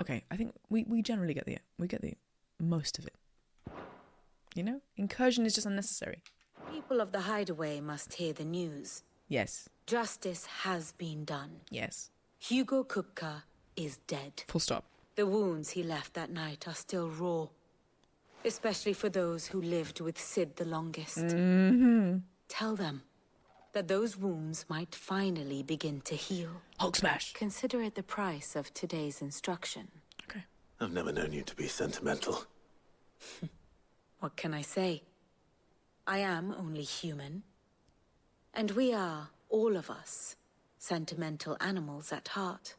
Okay, I think we generally get the most of it. You know? Incursion is just unnecessary. People of the Hideaway must hear the news. Yes. Justice has been done. Yes. Hugo Kupka is dead. Full stop. The wounds he left that night are still raw. Especially for those who lived with Sid the longest. Mm-hmm. Tell them that those wounds might finally begin to heal. Hulk smash. Consider it the price of today's instruction. Okay. I've never known you to be sentimental. What can I say? I am only human. And we are, all of us, sentimental animals at heart.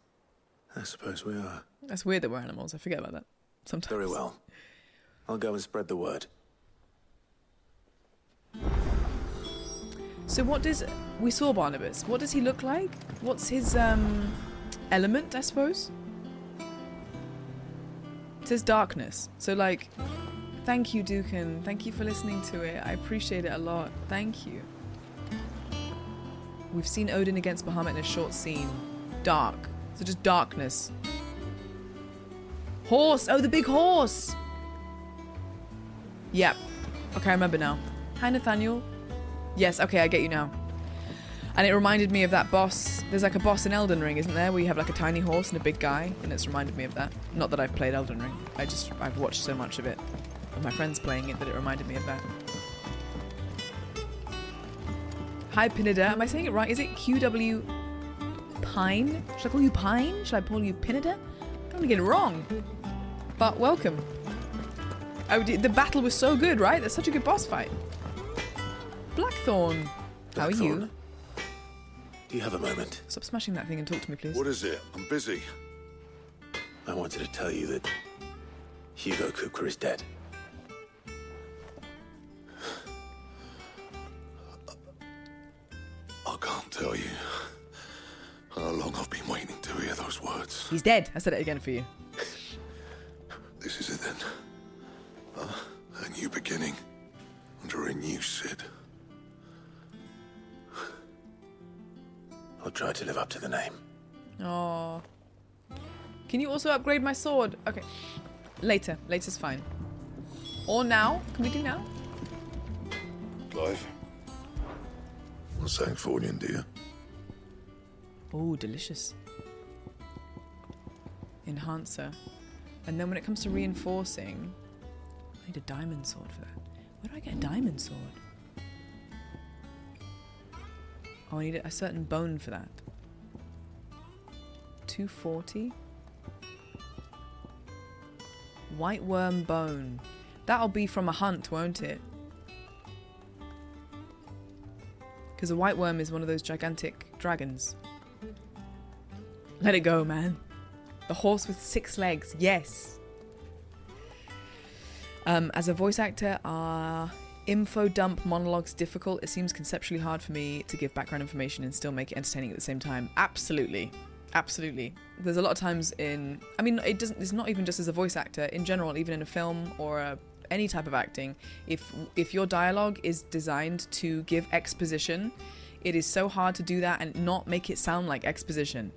I suppose we are. That's weird that we're animals. I forget about that sometimes. Very well. I'll go and spread the word. So we saw Barnabas. What does he look like? What's his element, I suppose? It says darkness. So like, thank you, Dukan. Thank you for listening to it. I appreciate it a lot. Thank you. We've seen Odin against Bahamut in a short scene. Dark. So just darkness. Horse! Oh, the big horse! Yep. Okay, I remember now. Hi, Nathaniel. Yes, okay, I get you now. And it reminded me of that boss. There's like a boss in Elden Ring, isn't there? Where you have like a tiny horse and a big guy. And it's reminded me of that. Not that I've played Elden Ring. I've watched so much of it. Of my friends playing it that it reminded me of that. Hi, Pineda. Am I saying it right? Is it QW Pine? Should I call you Pine? Should I call you Pineda? I don't want to get it wrong. But welcome. Oh, the battle was so good, right? That's such a good boss fight. Blackthorn. How are you? Blackthorn, do you have a moment? Stop smashing that thing and talk to me, please. What is it? I'm busy. I wanted to tell you that Hugo Kupka is dead. I can't tell you how long I've been waiting to hear those words. He's dead. I said it again for you. This is it then. A new beginning under a new Sid. I'll try to live up to the name. Oh. Can you also upgrade my sword? Okay. Later. Later's fine. Or now. Can we do now? Clive. What's that for you, dear? Oh, delicious. Enhancer. And then when it comes to reinforcing, I need a diamond sword for that. Where do I get a diamond sword? Oh, I need a certain bone for that. 240. White worm bone. That'll be from a hunt, won't it? Because a white worm is one of those gigantic dragons. Let it go, man. The horse with 6 legs. Yes. As a voice actor, are info dump monologues difficult? It seems conceptually hard for me to give background information and still make it entertaining at the same time. Absolutely. Absolutely. There's a lot of times in... I mean, it's not even just as a voice actor. In general, even in a film or any type of acting, if your dialogue is designed to give exposition, it is so hard to do that and not make it sound like exposition.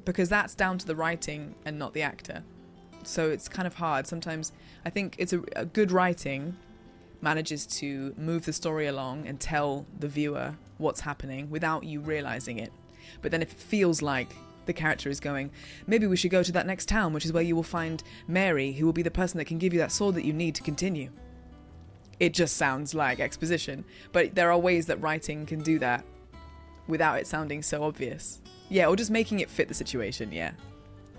Because that's down to the writing and not the actor. So it's kind of hard. Sometimes I think it's a good writing manages to move the story along and tell the viewer what's happening without you realizing it. But then if it feels like the character is going, maybe we should go to that next town, which is where you will find Mary, who will be the person that can give you that sword that you need to continue. It just sounds like exposition. But there are ways that writing can do that without it sounding so obvious. Yeah, or just making it fit the situation, yeah.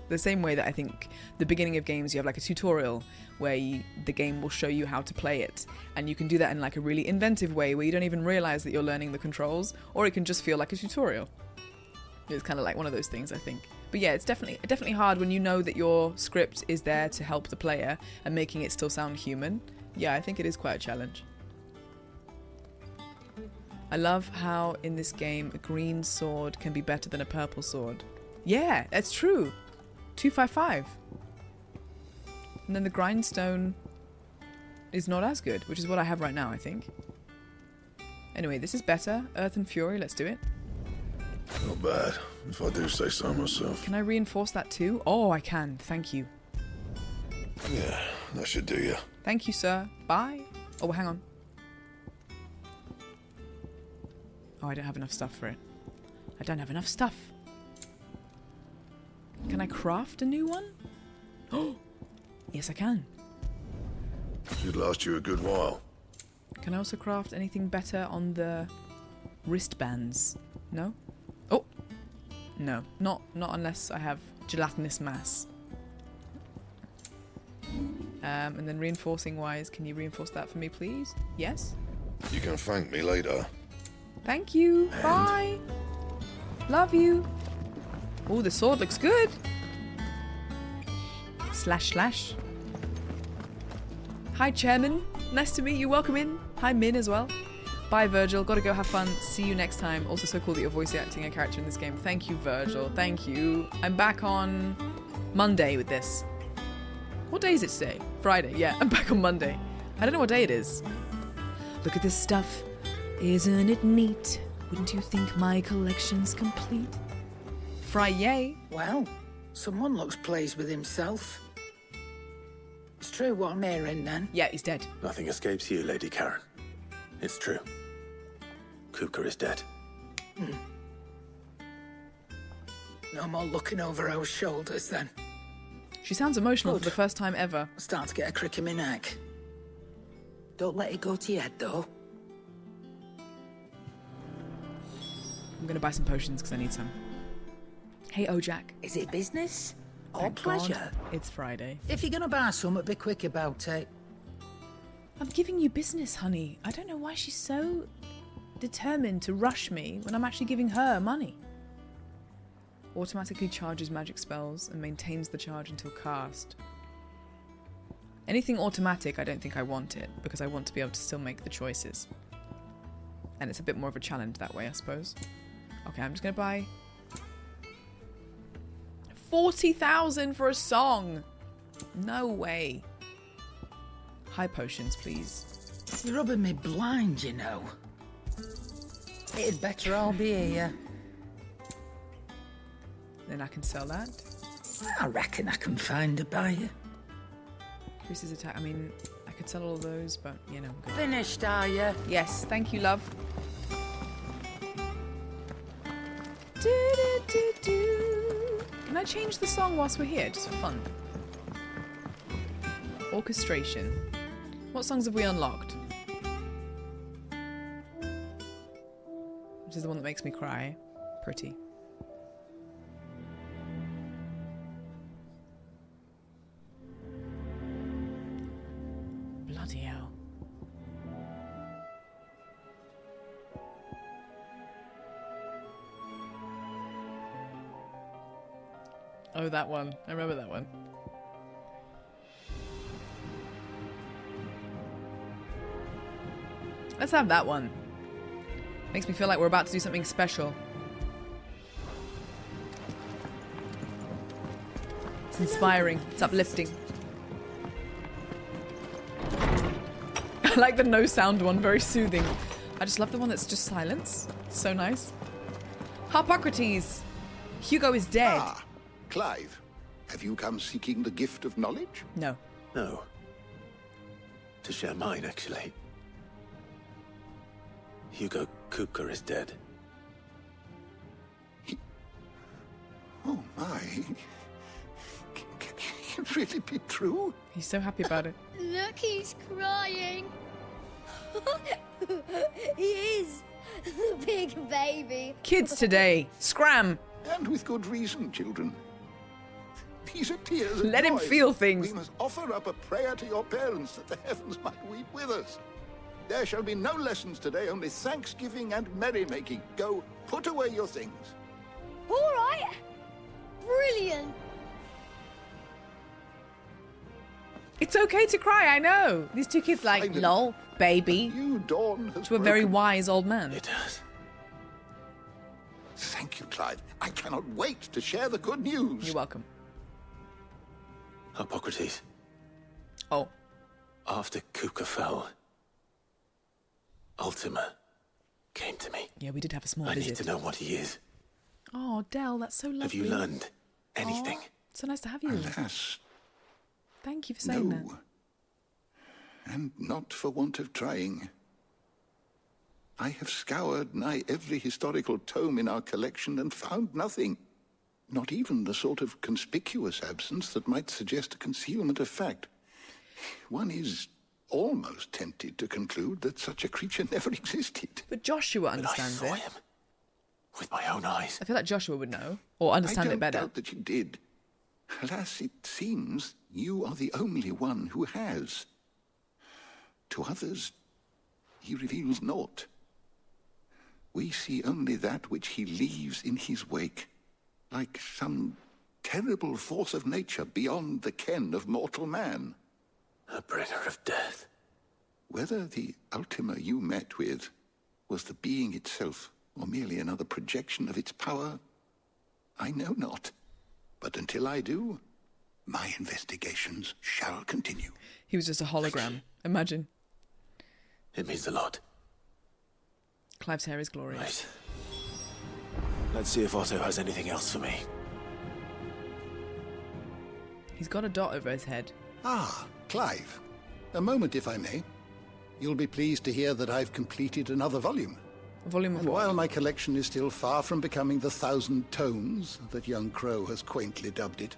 The same way that I think the beginning of games you have like a tutorial where the game will show you how to play it, and you can do that in like a really inventive way where you don't even realize that you're learning the controls, or it can just feel like a tutorial. It's kind of like one of those things, I think. But yeah, it's definitely hard when you know that your script is there to help the player and making it still sound human. Yeah, I think it is quite a challenge. I love how in this game a green sword can be better than a purple sword. Yeah, that's true. 255. And then the grindstone is not as good, which is what I have right now, I think. Anyway, this is better. Earth and Fury, let's do it. Not bad, if I do say so myself. Can I reinforce that too? Oh, I can. Thank you. Yeah, that should do you. Thank you, sir. Bye. Oh, well, hang on. Oh, I don't have enough stuff for it. I don't have enough stuff. Can I craft a new one? Oh, yes, I can. Should last you a good while. Can I also craft anything better on the wristbands? No? Oh! No, not unless I have gelatinous mass. And then reinforcing wise, can you reinforce that for me, please? Yes? You can thank me later. Thank you. And... Bye. Love you. Oh, the sword looks good. Slash slash. Hi, Chairman. Nice to meet you. Welcome in. Hi, Min as well. Bye, Virgil. Gotta go have fun. See you next time. Also so cool that you're voice acting a character in this game. Thank you, Virgil. Thank you. I'm back on Monday with this. What day is it today? Friday. Yeah, I'm back on Monday. I don't know what day it is. Look at this stuff. Isn't it neat? Wouldn't you think my collection's complete? Friday. Well, someone looks pleased with himself. It's true what I'm hearing, then? Yeah, he's dead. Nothing escapes you, Lady Karen. It's true. Kupka is dead. No more looking over our shoulders, then. She sounds emotional Good. for the first time ever. I'm starting to get a crick in my neck. Don't let it go to your head, though. I'm gonna buy some potions because I need some. Hey, Ojak. Is it business or Thank pleasure? God it's Friday. If you're gonna buy some, be quick about it. I'm giving you business, honey. I don't know why she's so determined to rush me when I'm actually giving her money? Automatically charges magic spells and maintains the charge until cast. Anything automatic, I don't think I want it, because I want to be able to still make the choices. And it's a bit more of a challenge that way, I suppose. Okay, I'm just going to buy 40,000 for a song. No way. High potions, please. You're rubbing me blind, you know. It'd better all be here. Then I can sell that. I reckon I can find a buyer. Increases attack. I mean, I could sell all those, but you know. Good. Finished, are you? Yes, thank you, love. Can I change the song whilst we're here, just for fun? Orchestration. What songs have we unlocked? Which is the one that makes me cry. Pretty. Bloody hell. Oh, that one. I remember that one. Let's have that one. Makes me feel like we're about to do something special. It's inspiring. It's uplifting. I like the no sound one. Very soothing. I just love the one that's just silence. So nice. Harpocrates. Hugo is dead. Ah, Clive. Have you come seeking the gift of knowledge? No. No. To share mine, actually. Hugo Kupka is dead. Oh my. Can it really be true? He's so happy about it. Look, he's crying. He is. The big baby. Kids today. Scram. And with good reason, children. These are tears of Let him joy. feel things. We must offer up a prayer to your parents that the heavens might weep with us. There shall be no lessons today, only thanksgiving and merrymaking. Go, put away your things. All right. Brilliant. It's okay to cry, I know. These two kids like, Finally, lol, baby. New dawn has To a very broken. wise old man. It does. Thank you, Clive. I cannot wait to share the good news. You're welcome. Hippocrates. Oh. After Kupka fell, Ultima came to me. Yeah, we did have a small I visit. need to know what he is. Oh, Del, that's so lovely. Have you learned anything? Oh, so nice to have you. Alas, Thank you for saying that. no. And not for want of trying. I have scoured nigh every historical tome in our collection and found nothing. Not even the sort of conspicuous absence that might suggest a concealment of fact. One is almost tempted to conclude that such a creature never existed. But Joshua understands I saw it. him with my own eyes. I feel like Joshua would know, or understand I it better. don't doubt that you did. Alas, it seems you are the only one who has. To others, he reveals naught. We see only that which he leaves in his wake, like some terrible force of nature beyond the ken of mortal man. A bringer of death. Whether the Ultima you met with was the being itself, or merely another projection of its power, I know not. But until I do, my investigations shall continue. He was just a hologram. Imagine. It means a lot. Clive's hair is glorious. Right. Let's see if Otto has anything else for me. He's got a dot over his head. Ah, Clive. A moment, if I may. You'll be pleased to hear that I've completed another volume. A volume of And what? while my collection is still far from becoming the 1,000 tomes that young Crow has quaintly dubbed it,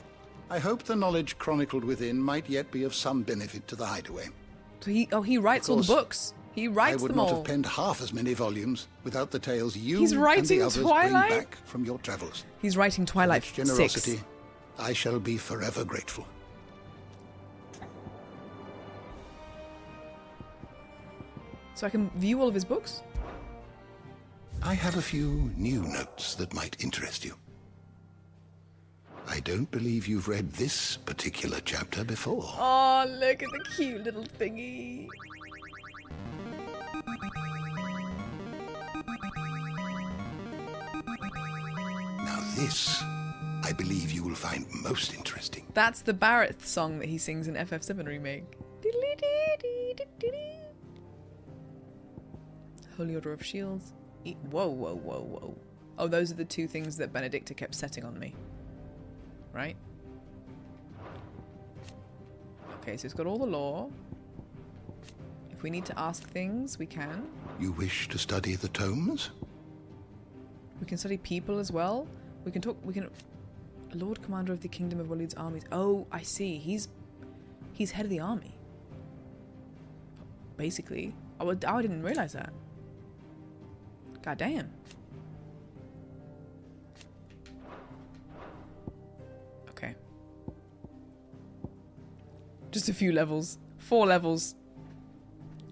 I hope the knowledge chronicled within might yet be of some benefit to the Hideaway. So he writes all the books. He writes I would them not all. have penned half as many volumes without the tales you He's and writing the others Twilight? bring back from your travels. He's writing Twilight For which generosity, 6. I shall be forever grateful. So I can view all of his books? I have a few new notes that might interest you. I don't believe you've read this particular chapter before. Oh, look at the cute little thingy. Now this, I believe you will find most interesting. That's the Barrett song that he sings in FF7 Remake. Holy Order of Shields. Whoa, whoa, whoa, whoa. Oh, those are the two things that Benedicta kept setting on me. Right? Okay, so it's got all the lore. If we need to ask things, we can. You wish to study the tomes? We can study people as well. We can talk. We can. Lord Commander of the Kingdom of Walud's armies. Oh, I see. He's head of the army. Basically. Oh, I didn't realize that. God damn. Okay. Just a few levels. 4 levels.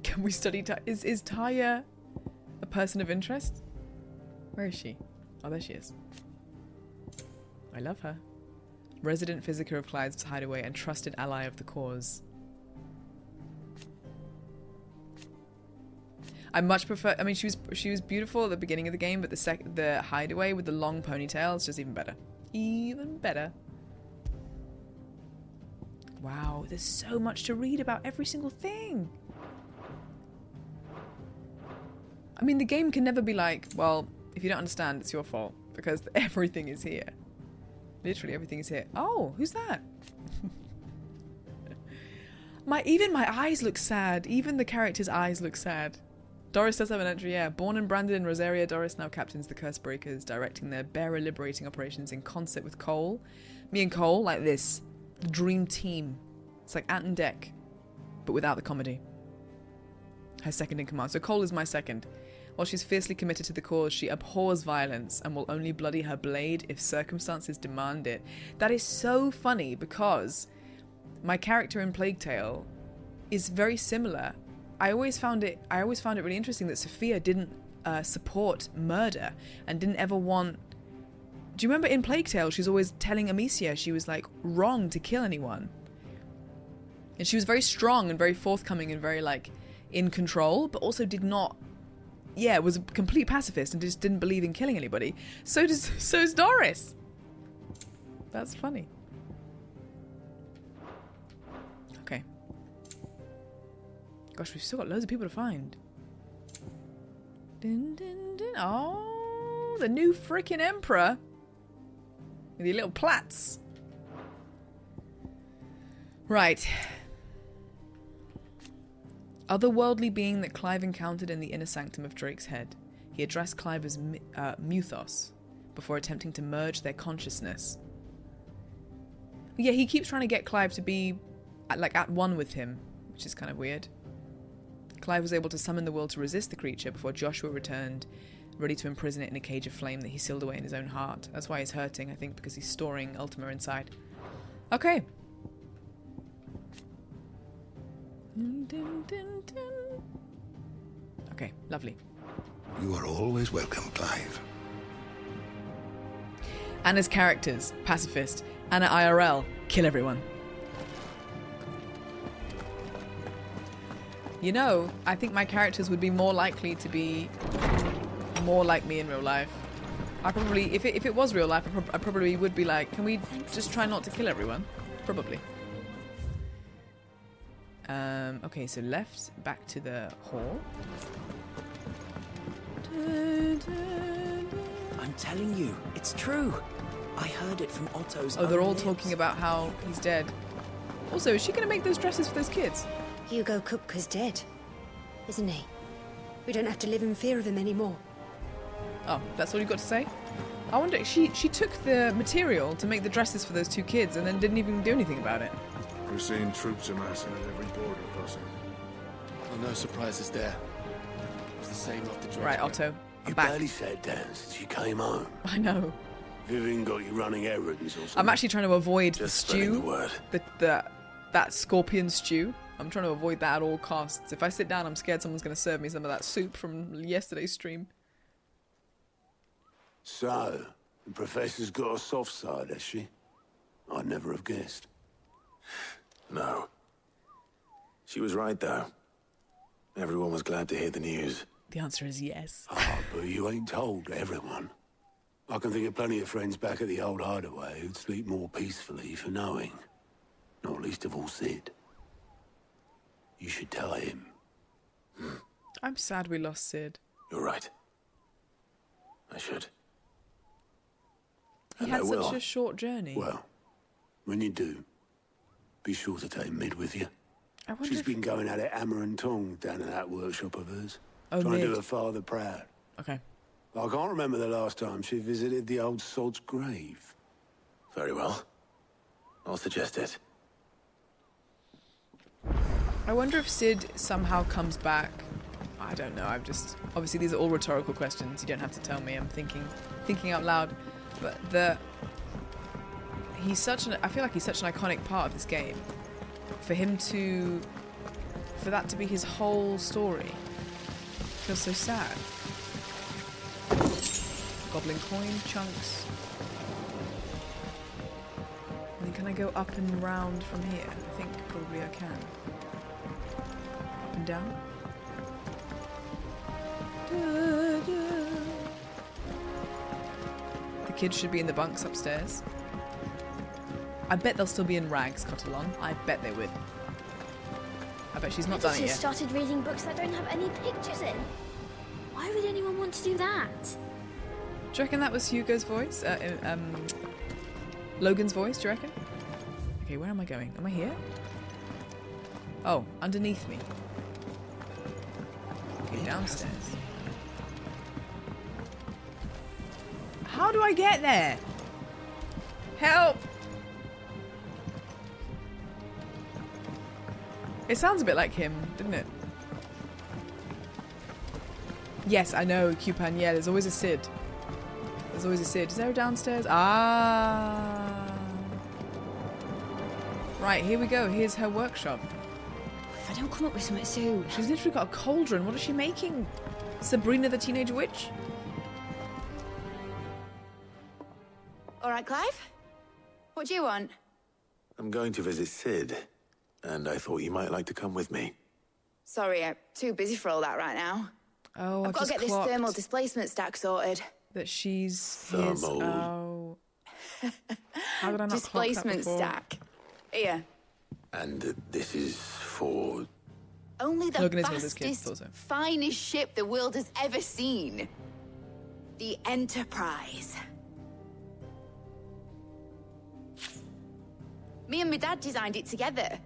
Can we study Is Taya a person of interest? Where is she? Oh, there she is. I love her. Resident Physiker of Clyde's Hideaway and trusted ally of the cause. I much prefer. I mean, she was beautiful at the beginning of the game, but the Hideaway with the long ponytail is just even better. Even better. Wow, there's so much to read about every single thing. I mean, the game can never be like, well, if you don't understand, it's your fault, because everything is here. Literally everything is here. Oh, who's that? Even my eyes look sad. Even the character's eyes look sad. Dorys does have an entry, yeah. Born and branded in Rosaria, Dorys now captains the Cursebreakers, directing their bearer liberating operations in concert with Cole. Me and Cole, like this. The dream team. It's like Ant and Dec, but without the comedy. Her second in command. So Cole is my second. While she's fiercely committed to the cause, she abhors violence and will only bloody her blade if circumstances demand it. That is so funny because my character in Plague Tale is very similar. I always found it really interesting that Sophia didn't support murder and didn't ever want. Do you remember in Plague Tale she's always telling Amicia she was like wrong to kill anyone, and she was very strong and very forthcoming and very like in control, but also did not. Yeah, was a complete pacifist and just didn't believe in killing anybody. So is Dorys. That's funny. Okay. Gosh, we've still got loads of people to find. Dun, dun, dun. Oh, the new freaking Emperor. With your little plaits. Right. Otherworldly being that Clive encountered in the inner sanctum of Drake's head. He addressed Clive as Muthos before attempting to merge their consciousness. Yeah, he keeps trying to get Clive to be at one with him, which is kind of weird. Clive was able to summon the will to resist the creature before Joshua returned, ready to imprison it in a cage of flame that he sealed away in his own heart. That's why he's hurting, I think, because he's storing Ultima inside. Okay. Dun, dun, dun, dun. Okay, lovely. You are always welcome, Clive. Anna's characters: pacifist. Anna IRL: kill everyone. You know, I think my characters would be more likely to be more like me in real life. I probably, if it was real life, I probably would be like, can we just try not to kill everyone? Probably. Okay, so left, back to the hall. I'm telling you, it's true. I heard it from Otto's Oh, they're own all lips. talking about how he's dead. Also, is she going to make those dresses for those kids? Hugo Kupka's dead, isn't he? We don't have to live in fear of him anymore. Oh, that's all you've got to say? I wonder, she took the material to make the dresses for those 2 kids and then didn't even do anything about it. We're seeing troops amassing at every border crossing. Oh, no surprises there. It's the same off the dress. Right, Otto, I'm You back. barely sat down since you came home. I know. Vivian got you running errands or something. I'm actually trying to avoid Just the spreading stew. the word. That scorpion stew. I'm trying to avoid that at all costs. If I sit down, I'm scared someone's going to serve me some of that soup from yesterday's stream. So, the Professor's got a soft side, has she? I'd never have guessed. No. She was right, though. Everyone was glad to hear the news. The answer is yes. Ah, but you ain't told everyone. I can think of plenty of friends back at the old hideaway who'd sleep more peacefully for knowing. Not least of all Sid. You should tell him. I'm sad we lost Sid. You're right. I should. He And had I such will. a short journey. Well, when you do, be sure to take Mid with you. I wonder She's if... been going at it hammer and tong down in that workshop of hers. Oh, trying to Mid. do her father proud. Okay. I can't remember the last time she visited the old sod's grave. Very well. I'll suggest it. I wonder if Sid somehow comes back. I don't know. Obviously these are all rhetorical questions. You don't have to tell me. I'm thinking out loud. But I feel like he's such an iconic part of this game. For that to be his whole story. Feels so sad. Goblin coin chunks. And then can I go up and round from here? I think probably I can. Up and down. The kids should be in the bunks upstairs. I bet they'll still be in rags, Cotalon. I bet they would. I bet she's not done it She yet. started reading books that don't have any pictures in. Why would anyone want to do that? Do you reckon that was Hugo's voice? Logan's voice, do you reckon? Okay, where am I going? Am I here? Oh, underneath me. Okay, downstairs. How do I get there? Help! It sounds a bit like him, didn't it? Yes, I know, Cupan. Yeah, there's always a Sid. There's always a Sid. Is there a downstairs? Ah. Right, here we go. Here's her workshop. If I don't come up with something soon. She's literally got a cauldron. What is she making? Sabrina the Teenage Witch? All right, Clive? What do you want? I'm going to visit Sid, and I thought you might like to come with me. Sorry, I'm too busy for all that right now. Oh, I've got to get this thermal displacement stack sorted. That she's Thermal. his. Oh. How did I not Displacement clock that stack. Here. And this is for... Only the Logan is one of his kids, fastest, also. finest ship the world has ever seen. The Enterprise. Me and my dad designed it together.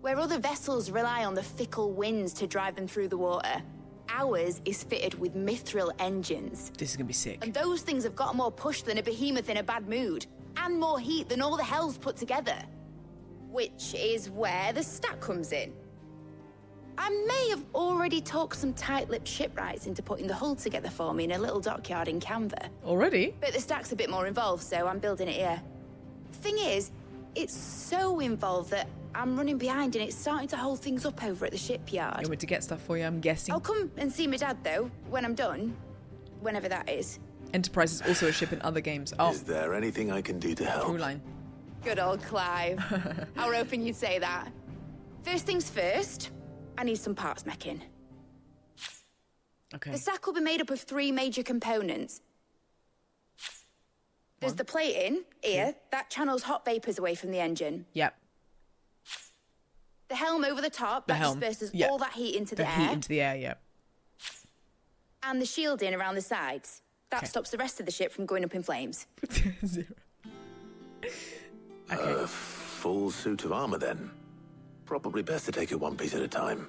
Where other vessels rely on the fickle winds to drive them through the water, ours is fitted with mithril engines. This is gonna be sick. And those things have got more push than a behemoth in a bad mood, and more heat than all the hells put together. Which is where the stack comes in. I may have already talked some tight-lipped shipwrights into putting the hull together for me in a little dockyard in Canva. Already? But the stack's a bit more involved, so I'm building it here. Thing is, it's so involved that I'm running behind and it's starting to hold things up over at the shipyard. You want me to get stuff for you, I'm guessing. I'll come and see my dad, though, when I'm done. Whenever that is. Enterprise is also a ship in other games. Oh. Is there anything I can do to help? Through line. Good old Clive. I were hoping you'd say that. First things first, I need some parts meching. Okay. The stack will be made up of 3 major components. There's the plating, here, that channels hot vapors away from the engine. Yep. The helm over the top, that disperses Yep. all that heat into the air. Heat into the air, yep. And the shielding around the sides. That stops the rest of the ship from going up in flames. Zero. A full suit of armor, then. Probably best to take it one piece at a time.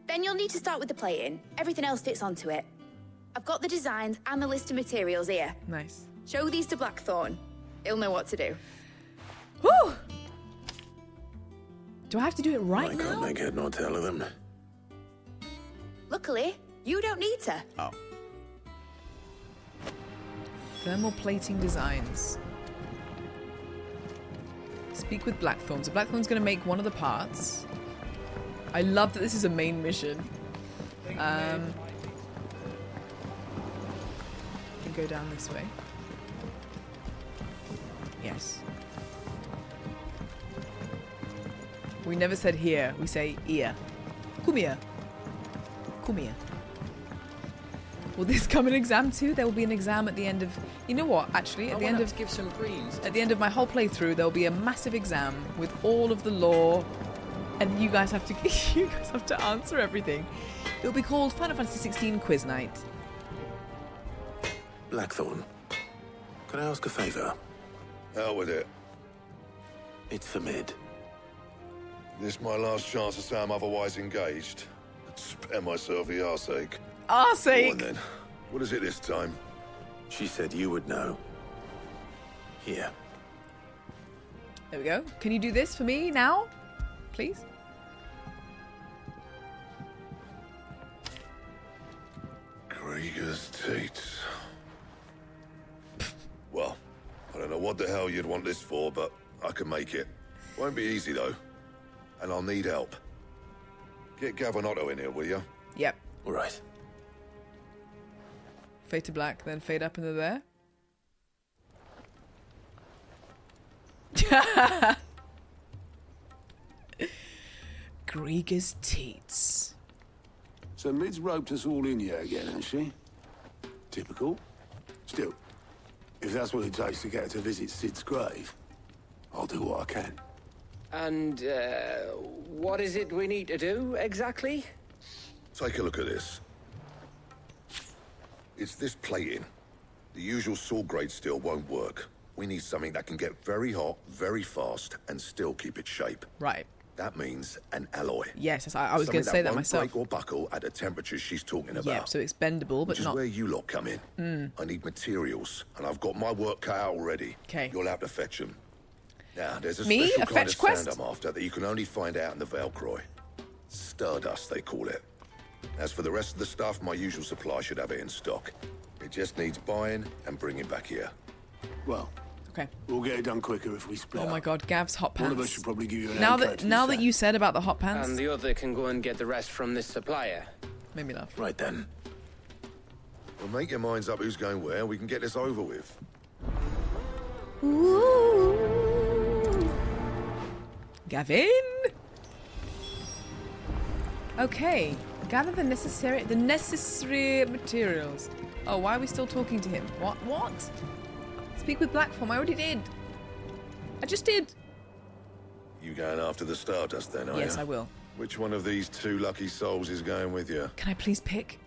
Then you'll need to start with the plating. Everything else fits onto it. I've got the designs and the list of materials here. Nice. Show these to Blackthorn. He'll know what to do. Woo! Do I have to do it right I now? can't make head nor tail of them. Luckily, you don't need to. Oh. Thermal plating designs. Speak with Blackthorn. So Blackthorn's going to make one of the parts. I love that this is a main mission. go down this way. Yes. We never said here. We say ear. Come here. Come here. Will this come an exam too? There will be an exam at the end of... You know what, actually? At the end of... give some greens. At the end of my whole playthrough, there will be a massive exam with all of the lore, and you guys have to you guys have to answer everything. It will be called Final Fantasy XVI Quiz Night. Blackthorn, can I ask a favor? Hell with it. It's for Mid. This my last chance to say I'm otherwise engaged. Spare myself the arseache. Arseache? Go on then. What is it this time? She said you would know. Here. There we go. Can you do this for me now? Please? Krieger's teats. Well, I don't know what the hell you'd want this for, but I can make it. Won't be easy, though. And I'll need help. Get Gav and Otto in here, will you? Yep. All right. Fade to black, then fade up into there. Grieger's teats. So Mid's roped us all in here again, hasn't she? Typical. Still, if that's what it takes to get her to visit Sid's grave, I'll do what I can. And, what is it we need to do, exactly? Take a look at this. It's this plating. The usual sword grade steel won't work. We need something that can get very hot, very fast, and still keep its shape. Right. That means an alloy. Yes, I was going to say that myself. Something that won't break or buckle at the temperatures she's talking about. Yeah, so it's bendable, but which not... is where you lot come in. I need materials, and I've got my work cut out already. Okay. You'll have to fetch them. Now, there's a Me? special A kind fetch of quest? sand I'm after that you can only find out in the Velcroy. Stardust, they call it. As for the rest of the stuff, my usual supply should have it in stock. It just needs buying and bringing back here. Well, okay. We'll get it done quicker if we split Oh my god, Gav's hot pants. One of us should probably give you an now anchor to that the you said about the hot pants. And the other can go and get the rest from this supplier. Made me laugh. Right then. Well, make your minds up who's going where, and we can get this over with. Ooh. Gavin! Okay. Gather the necessary materials. Oh, why are we still talking to him? What? Speak with Blackform. I already did. I just did. You going after the Stardust then, are you? Yes, I will. Which one of these two lucky souls is going with you? Can I please pick?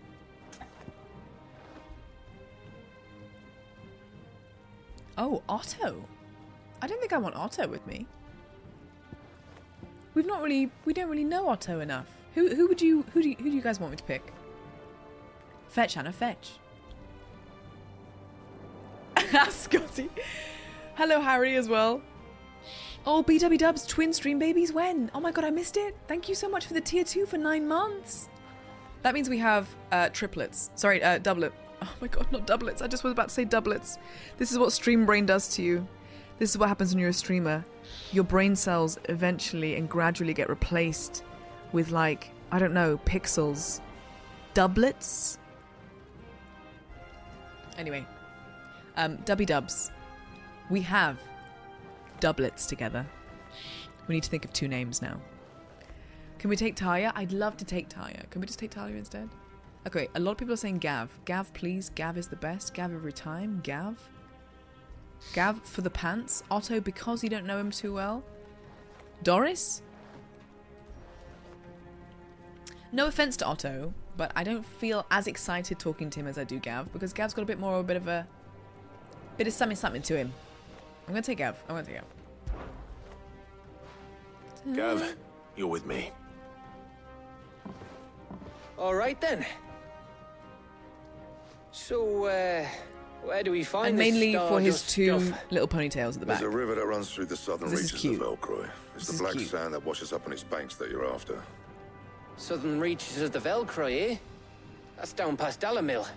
Oh, Otto. I don't think I want Otto with me. We don't really know Otto enough. Who do you guys want me to pick? Fetch, Hannah, fetch. Scotty. Hello, Harry, as well. Oh, BW Dubs, twin stream babies, when? Oh my god, I missed it. Thank you so much for the tier 2 for 9 months. That means we have triplets. Sorry, doublet. Oh my god, not doublets. I just was about to say doublets. This is what stream brain does to you. This is what happens when you're a streamer. Your brain cells eventually and gradually get replaced with, like, I don't know, pixels. Doublets? Anyway. Dubby Dubs. We have doublets together. We need to think of 2 names now. Can we take Taya? I'd love to take Taya. Can we just take Taya instead? Okay, a lot of people are saying Gav. Gav, please. Gav is the best. Gav every time. Gav. Gav for the pants. Otto because you don't know him too well. Dorys? No offense to Otto, but I don't feel as excited talking to him as I do Gav, because Gav's got a bit of something to him. I'm gonna take Gav. Gav, you're with me. All right then. So, where do we find and this mainly for his Stardust 2 stuff? little ponytails at the back. There's a river that runs through the southern This is reaches cute. of Velcroy. It's This the is black cute. sand that washes up on its banks that you're after. Southern reaches of the Velcroy, eh? That's down past Dalamil.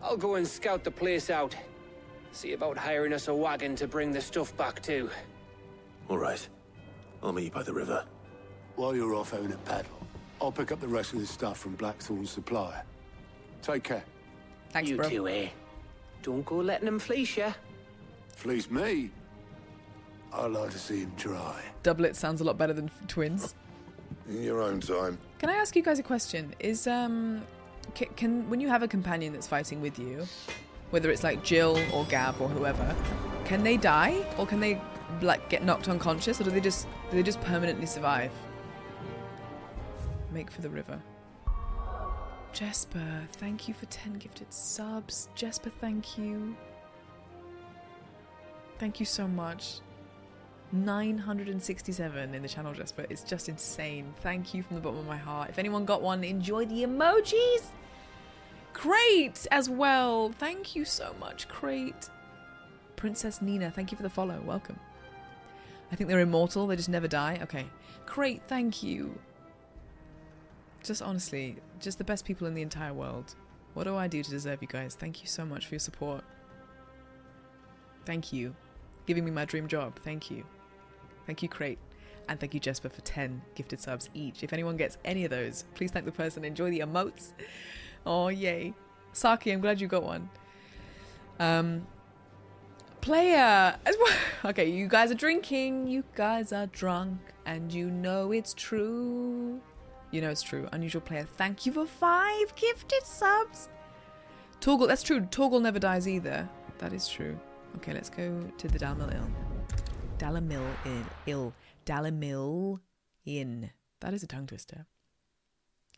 I'll go and scout the place out. See about hiring us a wagon to bring the stuff back to. All right. I'll meet you by the river. While you're off having a paddle, I'll pick up the rest of the stuff from Blackthorn's supplier. Take care. Thanks, you bro. two, eh? Don't go letting him fleece you. Fleece me? I'd like to see him try. Doublet sounds a lot better than twins. In your own time. Can I ask you guys a question? Is can when you have a companion that's fighting with you, whether it's like Jill or Gav or whoever, can they die or can they like get knocked unconscious, or do they just permanently survive? Make for the river. Jesper, thank you for 10 gifted subs. Jesper, thank you. Thank you so much. 967 in the channel, Jesper. It's just insane. Thank you from the bottom of my heart. If anyone got one, enjoy the emojis. Crate as well. Thank you so much, Crate. Princess Nina, thank you for the follow. Welcome. I think they're immortal. They just never die. Okay. Crate, thank you. Just honestly, just the best people in the entire world. What do I do to deserve you guys? Thank you so much for your support. Thank you. Giving me my dream job. Thank you. Thank you, Crate. And thank you, Jesper, for 10 gifted subs each. If anyone gets any of those, please thank the person. Enjoy the emotes. Oh, yay. Saki, I'm glad you got one. Player. Okay, you guys are drinking. You guys are drunk. And you know it's true. You know it's true. Unusual player. Thank you for 5 gifted subs. Torgal. That's true. Torgal never dies either. That is true. Okay, let's go to the Dalamil Inn. Dalamil Inn. That is a tongue twister.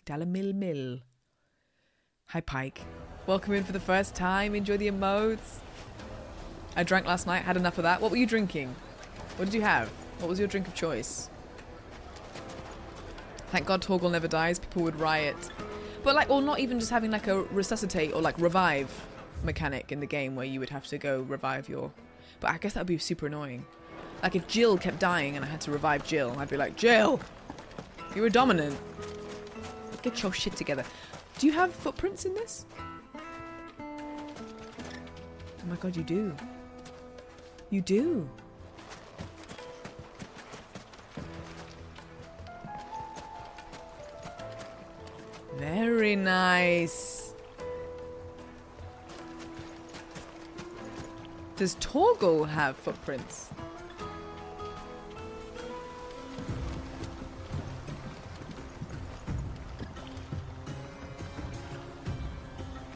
Dalamil Mill. Hi, Pike. Welcome in for the first time. Enjoy the emotes. I drank last night. Had enough of that. What were you drinking? What did you have? What was your drink of choice? Thank God Torgal never dies. People would riot. But like, or not even just having like a resuscitate or like revive mechanic in the game where you would have to go revive your... But I guess that would be super annoying. Like if Jill kept dying and I had to revive Jill, I'd be like, Jill, you were dominant. Get your shit together. Do you have footprints in this? Oh my God, you do. You do. Very nice. Does Torgal have footprints?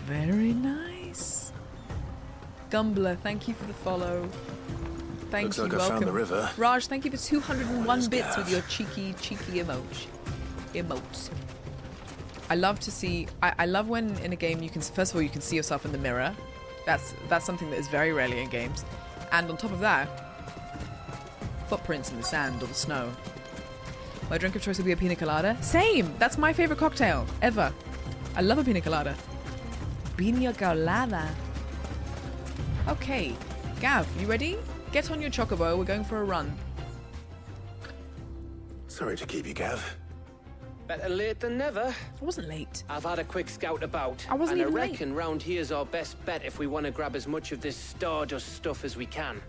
Very nice. Gumbler, thank you for the follow. Thank Looks you, like I welcome. found the river. Raj, thank you for 201 Let's bits go. with your cheeky emotes. I love to see, I love when in a game you can, first of all, you can see yourself in the mirror. That's something that is very rarely in games. And on top of that, footprints in the sand or the snow. My drink of choice would be a pina colada. Same! That's my favorite cocktail ever. I love a pina colada. Pina colada. Okay, Gav, you ready? Get on your chocobo, we're going for a run. Sorry to keep you, Gav. Better late than never. I wasn't late. I've had a quick scout about. I wasn't and even I late. reckon round here's our best bet if we want to grab as much of this Stardust stuff as we can.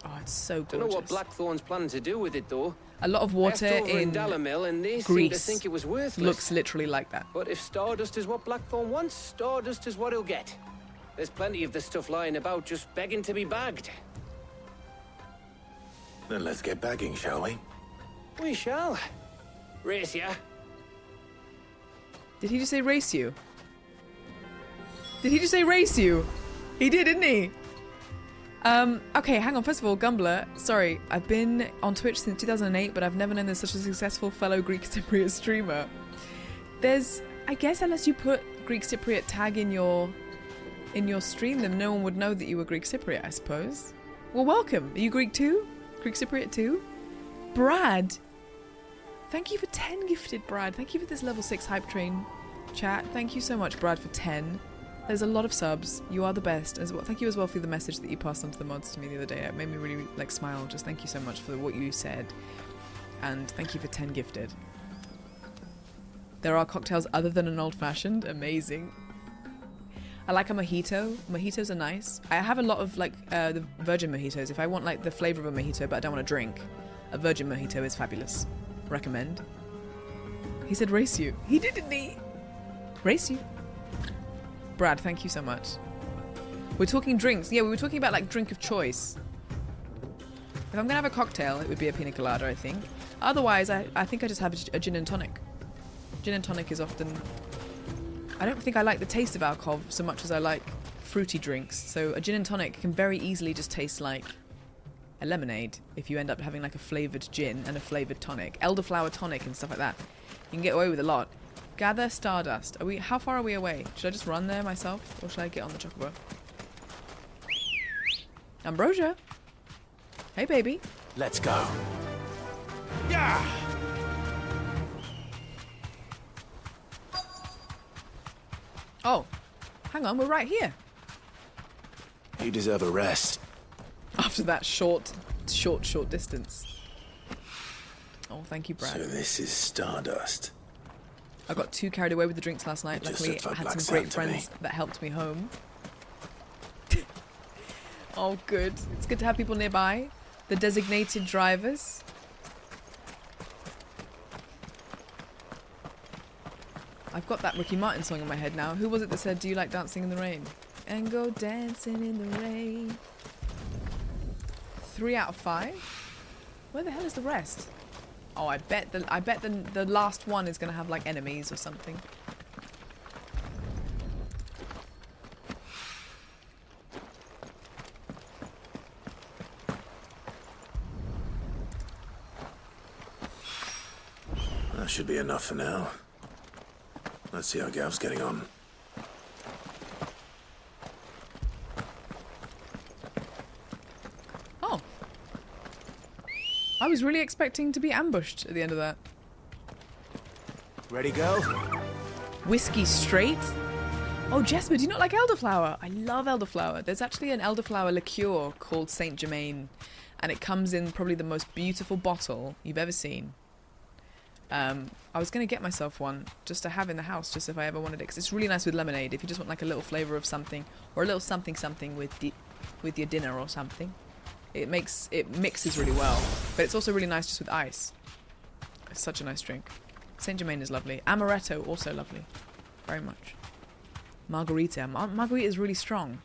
Oh, it's so gorgeous. Don't know what Blackthorn's planning to do with it though. A lot of water Left over in Dalamil and they seem to Greece think it was worthless. looks literally like that. But if Stardust is what Blackthorn wants, Stardust is what he'll get. There's plenty of the stuff lying about just begging to be bagged. Then let's get bagging, shall we? We shall. Race ya. Did he just say race you? Did he just say race you? He did, didn't he? Okay, hang on. First of all, Gumbler, sorry, I've been on Twitch since 2008, but I've never known there's such a successful fellow Greek Cypriot streamer. There's, I guess, unless you put Greek Cypriot tag in your stream, then no one would know that you were Greek Cypriot, I suppose. Well, welcome. Are you Greek too? Greek Cypriot too? Brad, thank you for 10 gifted, Brad. Thank you for this level 6 hype train chat. Thank you so much, Brad, for 10. There's a lot of subs. You are the best as well. Thank you as well for the message that you passed on to the mods to me the other day. It made me really like smile. Just thank you so much for what you said. And thank you for 10 gifted. There are cocktails other than an old-fashioned. Amazing. I like a mojito. Mojitos are nice. I have a lot of like the virgin mojitos. If I want like the flavor of a mojito but I don't want to drink, a virgin mojito is fabulous. Recommend. He said race you. He did, didn't he? Race you. Brad, thank you so much. We're talking drinks. Yeah, we were talking about like drink of choice. If I'm gonna have a cocktail, it would be a pina colada, I think. Otherwise, I think I just have a gin and tonic. Gin and tonic is often... I don't think I like the taste of alcohol so much as I like fruity drinks. So a gin and tonic can very easily just taste like a lemonade if you end up having like a flavoured gin and a flavoured tonic. Elderflower tonic and stuff like that. You can get away with a lot. Gather Stardust. How far are we away? Should I just run there myself? Or should I get on the chocobo? Ambrosia. Hey, baby. Let's go. Yeah. Oh, hang on, we're right here. You deserve a rest. After that short distance. Oh, thank you, Brad. So this is Stardust. I got too carried away with the drinks last night. Luckily, I had some great friends that helped me home. Oh, good. It's good to have people nearby. The designated drivers. I've got that Ricky Martin song in my head now. Who was it that said, "Do you like dancing in the rain?" And go dancing in the rain. 3 out of 5? Where the hell is the rest? Oh, I bet the last one is gonna have like enemies or something. That should be enough for now. Let's see how Gav's getting on. Oh. I was really expecting to be ambushed at the end of that. Ready, go? Whiskey straight? Oh, Jesper, do you not like elderflower? I love elderflower. There's actually an elderflower liqueur called Saint Germain, and it comes in probably the most beautiful bottle you've ever seen. I was going to get myself one just to have in the house, just if I ever wanted it, because it's really nice with lemonade if you just want like a little flavour of something, or a little something with your dinner or something. It mixes really well, but it's also really nice just with ice. It's such a nice drink. Saint Germain is lovely. Amaretto, also lovely. Very much. Margarita. Margarita is really strong.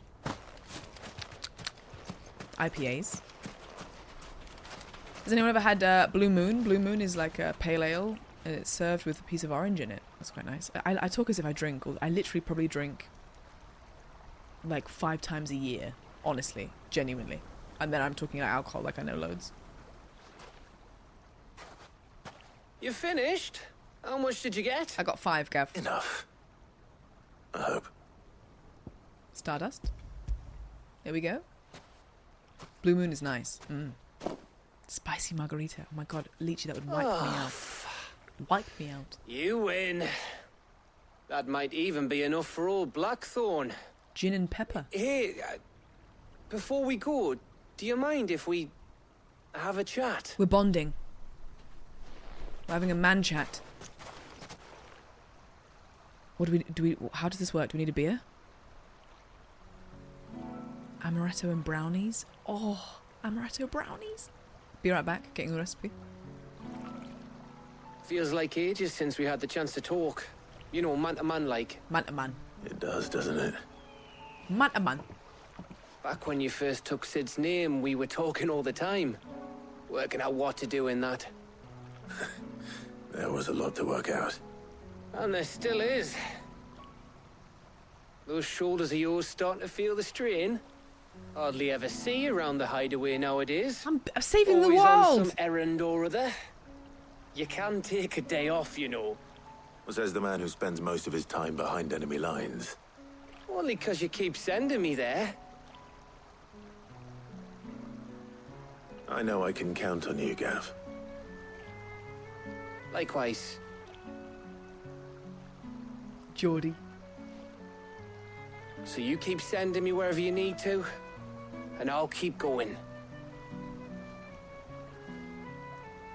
IPAs. Has anyone ever had Blue Moon? Blue Moon is like a pale ale, and it's served with a piece of orange in it. That's quite nice. I talk as if I drink. I literally probably drink like 5 times a year, honestly, genuinely. And then I'm talking about alcohol like I know loads. You finished? How much did you get? I got 5, Gav. Enough. I hope. Stardust. There we go. Blue Moon is nice. Spicy margarita. Oh my god, Leechy, that would wipe me out. Wipe me out. You win. That might even be enough for old Blackthorn. Gin and pepper. Hey, before we go, do you mind if we have a chat? We're bonding. We're having a man chat. What do we how does this work? Do we need a beer? Amaretto and brownies? Oh, amaretto brownies. Be right back, getting the recipe. Feels like ages since we had the chance to talk. You know, man to man like. Man to man. It does, doesn't it? Man to man. Back when you first took Sid's name, we were talking all the time. Working out what to do in that. There was a lot to work out. And there still is. Those shoulders of yours starting to feel the strain. Hardly ever see you around the hideaway nowadays. I'm saving the world. world. On some errand or other. You can take a day off, you know. Well, says the man who spends most of his time behind enemy lines. Only 'cause you keep sending me there. I know I can count on you, Gav. Likewise. Geordie. So you keep sending me wherever you need to, and I'll keep going.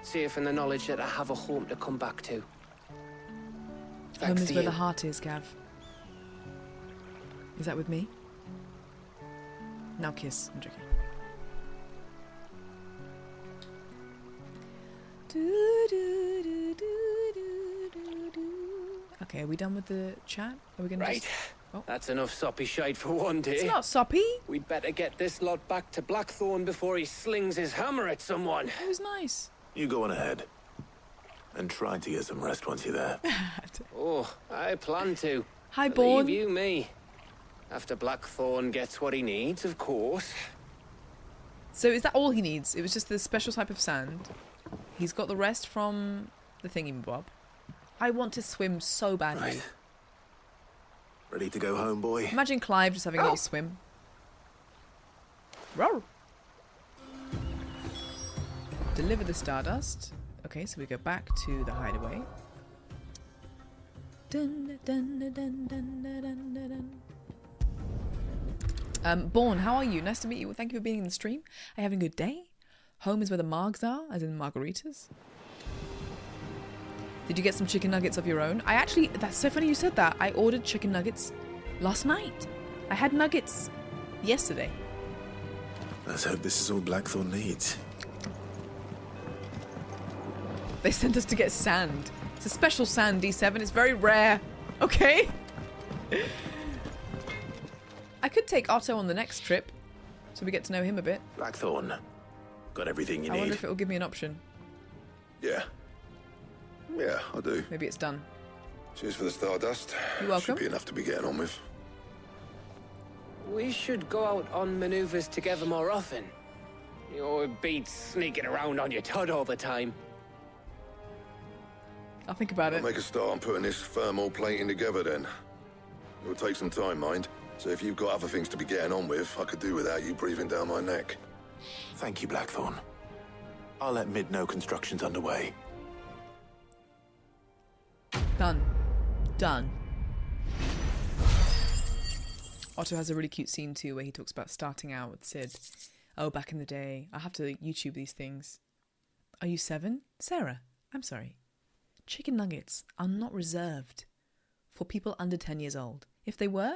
Safe in the knowledge that I have a home to come back to. Home is to where you. the heart is, Gav. Is that with me? Now kiss. I'm joking. Okay, are we done with the chat? Are we gonna Right. just... Oh. That's enough soppy shite for one day. It's not soppy. We'd better get this lot back to Blackthorn before he slings his hammer at someone. It was nice. You go on ahead. And try to get some rest once you're there. Oh, I plan to. Hi, Bourne. Believe you me. After Blackthorn gets what he needs, of course. So is that all he needs? It was just the special type of sand. He's got the rest from the thingy-bob. I want to swim so badly. Right. Ready to go home, boy? Imagine Clive just having a little swim. Roar. Deliver the Stardust. Okay, so we go back to the hideaway. Dun, dun, dun, dun, dun, dun, dun, dun. Bourne, how are you? Nice to meet you. Thank you for being in the stream. Are you having a good day? Home is where the margs are, as in margaritas. Did you get some chicken nuggets of your own? I actually, that's so funny you said that. I ordered chicken nuggets last night. I had nuggets yesterday. Let's hope this is all Blackthorn needs. They sent us to get sand. It's a special sand, D7. It's very rare. Okay? I could take Otto on the next trip, so we get to know him a bit. Blackthorn. Got everything you I need. wonder if it will give me an option. Yeah. Yeah, I do. Maybe it's done. Cheers for the Stardust. You're welcome. Should be enough to be getting on with. We should go out on maneuvers together more often. It beats sneaking around on your tud all the time. I'll think about it. I'll make a start on putting this thermal plating together then. It'll take some time, mind. So if you've got other things to be getting on with, I could do without you breathing down my neck. Thank you, Blackthorn. I'll let Mid know construction's underway. Done. Done. Otto has a really cute scene too where he talks about starting out with Sid. Oh, back in the day. I have to YouTube these things. Are you 7? Sarah, I'm sorry. Chicken nuggets are not reserved for people under 10 years old. If they were,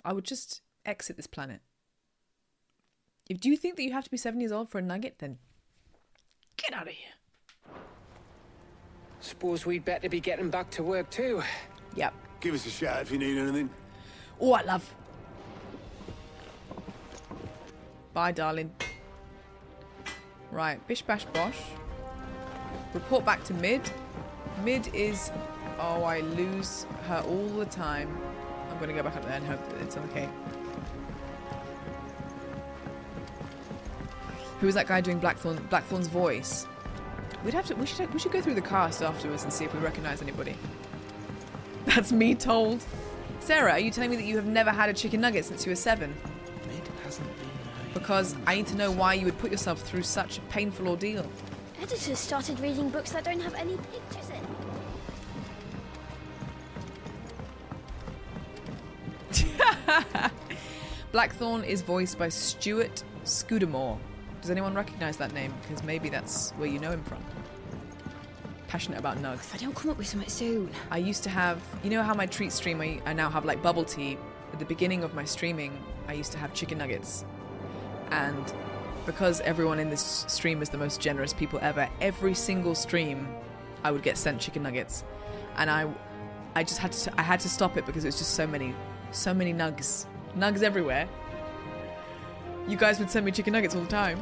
I would just exit this planet. Do you think that you have to be 7 years old for a nugget, then get out of here. Suppose we'd better be getting back to work too. Yep. Give us a shout if you need anything. Oh, I love. Bye, darling. Right, bish bash bosh. Report back to Mid. Mid is... Oh, I lose her all the time. I'm going to go back up there and hope that it's okay. Who is that guy doing Blackthorn's voice? We should go through the cast afterwards and see if we recognise anybody. That's me told. Sarah, are you telling me that you have never had a chicken nugget since you were 7? Mid hasn't been. Because I need to know why you would put yourself through such a painful ordeal. Editors started reading books that don't have any pictures in. Blackthorn is voiced by Stuart Scudamore. Does anyone recognise that name? Because maybe that's where you know him from. Passionate about nugs. If I don't come up with something soon. I used to have, you know how my treat stream, I now have like bubble tea. At the beginning of my streaming, I used to have chicken nuggets. And because everyone in this stream is the most generous people ever, every single stream I would get sent chicken nuggets. And I just had to stop it because it was just so many nugs. Nugs everywhere. You guys would send me chicken nuggets all the time.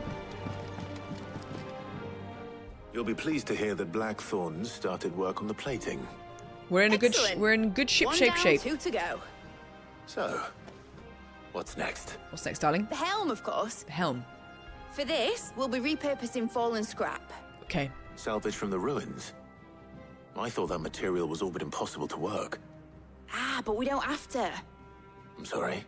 You'll be pleased to hear that Blackthorn started work on the plating. We're in good ship shape. 2 to go. So, what's next? What's next, darling? The helm, of course. The helm. For this, we'll be repurposing fallen scrap. Okay. Salvage from the ruins? I thought that material was all but impossible to work. But we don't have to. I'm sorry.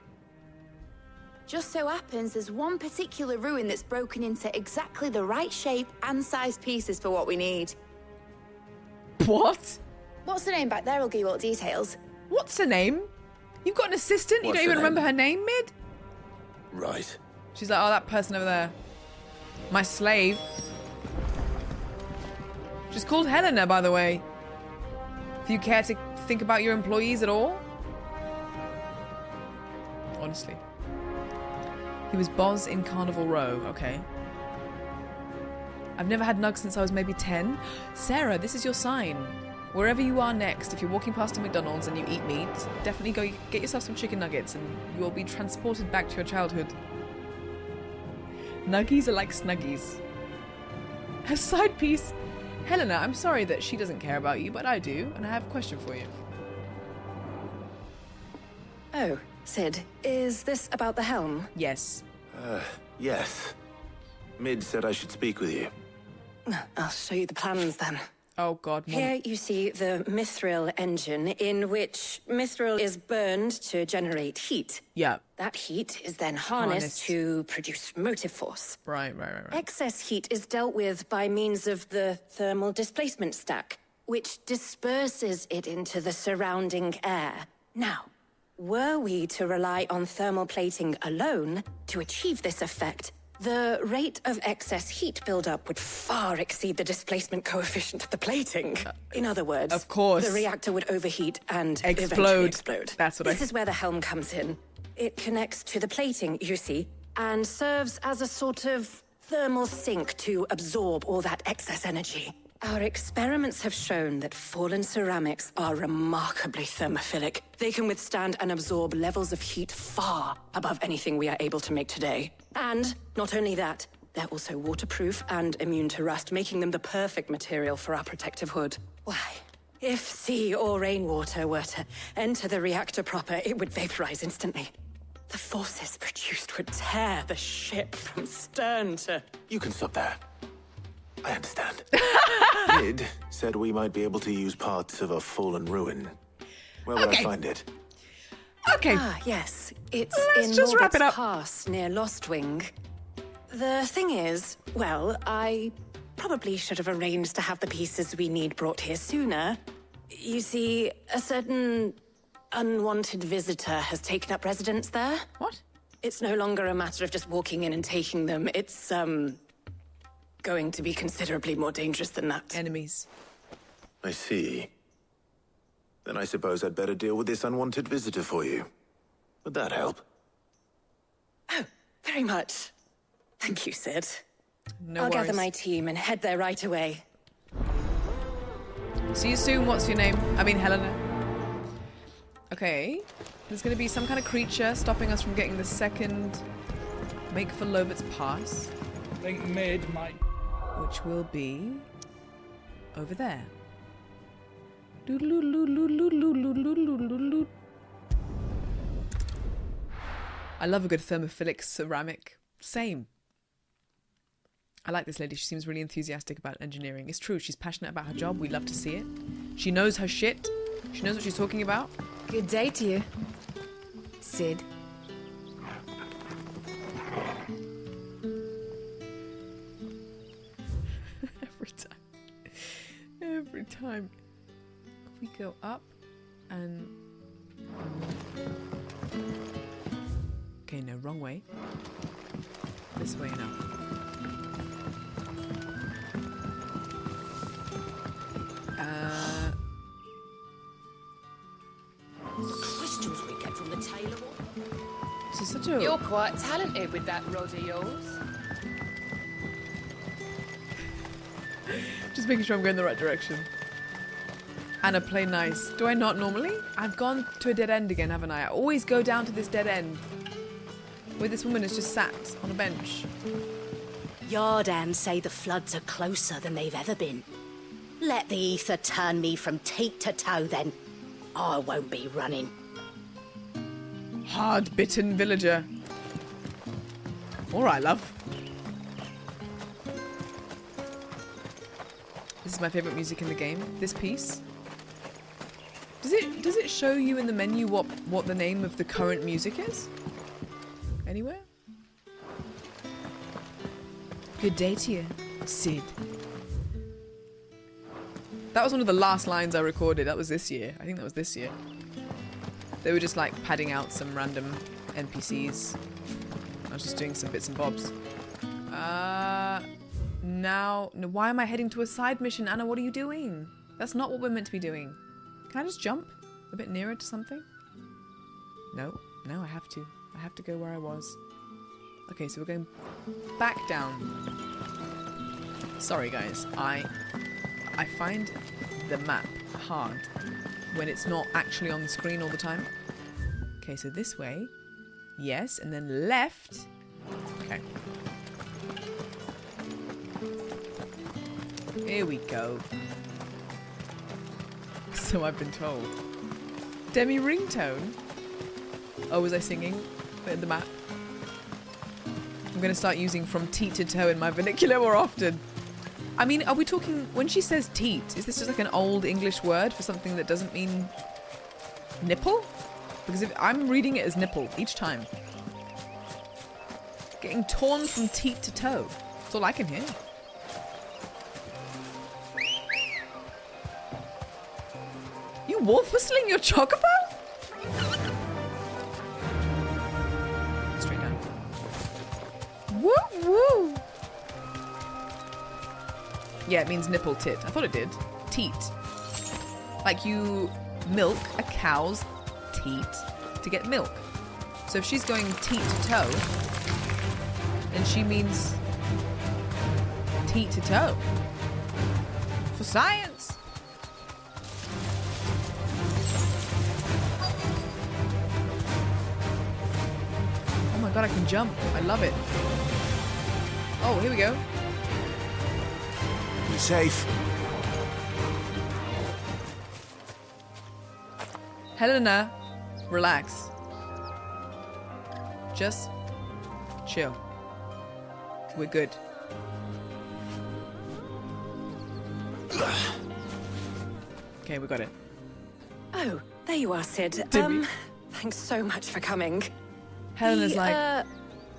Just so happens there's one particular ruin that's broken into exactly the right shape and size pieces for what we need. What? What's the name back there? I'll give you all the details. What's her name? You've got an assistant? You don't even remember her name, Mid? Right. She's like, oh, that person over there. My slave. She's called Helena, by the way. If you care to think about your employees at all. Honestly. He was Boz in Carnival Row. Okay. I've never had nugs since I was maybe 10. Sarah, this is your sign. Wherever you are next, if you're walking past a McDonald's and you eat meat, definitely go get yourself some chicken nuggets and you will be transported back to your childhood. Nuggies are like snuggies. Her side piece. Helena, I'm sorry that she doesn't care about you, but I do, and I have a question for you. Oh, Sid, is this about the helm? Yes. Yes. Mid said I should speak with you. I'll show you the plans then. Oh god. Here you see the mithril engine, in which mithril is burned to generate heat. Yeah. That heat is then harnessed to produce motive force. Right. Excess heat is dealt with by means of the thermal displacement stack, which disperses it into the surrounding air. Now, were we to rely on thermal plating alone to achieve this effect, the rate of excess heat buildup would far exceed the displacement coefficient of the plating. In other words, of course, the reactor would overheat and eventually explode. That's what This is where the helm comes in. It connects to the plating, you see, and serves as a sort of thermal sink to absorb all that excess energy. Our experiments have shown that fallen ceramics are remarkably thermophilic. They can withstand and absorb levels of heat far above anything we are able to make today. And not only that, they're also waterproof and immune to rust, making them the perfect material for our protective hood. Why, if sea or rainwater were to enter the reactor proper, it would vaporize instantly. The forces produced would tear the ship from stern to... You can stop there. I understand. Mid said we might be able to use parts of a fallen ruin. Where would I find it? Okay. Ah, yes. It's Let's in just wrap it Morgoth's up. Pass near Lostwing. The thing is, well, I probably should have arranged to have the pieces we need brought here sooner. You see, a certain unwanted visitor has taken up residence there. What? It's no longer a matter of just walking in and taking them. It's, going to be considerably more dangerous than that. Enemies. I see. Then I suppose I'd better deal with this unwanted visitor for you. Would that help? Oh, very much. Thank you, Sid. No I'll gather worries. my team and head there right away. See you soon. What's your name? I mean, Helena. Okay. There's going to be some kind of creature stopping us from getting the second Make for Lobert's Pass. I think Mid might... Which will be over there. I love a good thermophilic ceramic. Same. I like this lady. She seems really enthusiastic about engineering. It's true. She's passionate about her job. We love to see it. She knows her shit. She knows what she's talking about. Good day to you, Sid. Every time. If we go up and... Okay, no, wrong way. This way now. Crystals we get from the Taylor Wall. This is such a... You're quite talented with that rod of yours. Just making sure I'm going the right direction. Anna, play nice. Do I not normally? I've gone to a dead end again, haven't I? I always go down to this dead end. Where this woman is just sat on a bench. Yardan say the floods are closer than they've ever been. Let the ether turn me from teat to toe then. I won't be running. Hard-bitten villager. Alright, love. This is my favourite music in the game. This piece. Does it show you in the menu what the name of the current music is? Anywhere? Good day to you, Sid. That was one of the last lines I recorded. That was this year. I think that was this year. They were just like padding out some random NPCs. I was just doing some bits and bobs. Now, no, why am I heading to a side mission? Anna, what are you doing? That's not what we're meant to be doing. Can I just jump a bit nearer to something? No, I have to. I have to go where I was. Okay, so we're going back down. Sorry, guys. I find the map hard when it's not actually on the screen all the time. Okay, so this way. Yes, and then left. Okay. Here we go. So I've been told. Demi ringtone? Oh, was I singing in the map? I'm going to start using from teat to toe in my vernacular more often. I mean, are we talking... When she says teat, is this just like an old English word for something that doesn't mean nipple? Because if I'm reading it as nipple each time. Getting torn from teat to toe. That's all I can hear. You wolf whistling your chocobo? Straight down. Woo woo! Yeah, it means nipple tit. I thought it did. Teat. Like you milk a cow's teat to get milk. So if she's going teat to toe, then she means teat to toe. For science! Oh my god, I can jump. I love it. Oh, here we go. Be safe. Helena, relax. Just chill. We're good. Okay, we got it. Oh, there you are, Sid. Thanks so much for coming. Helena's like...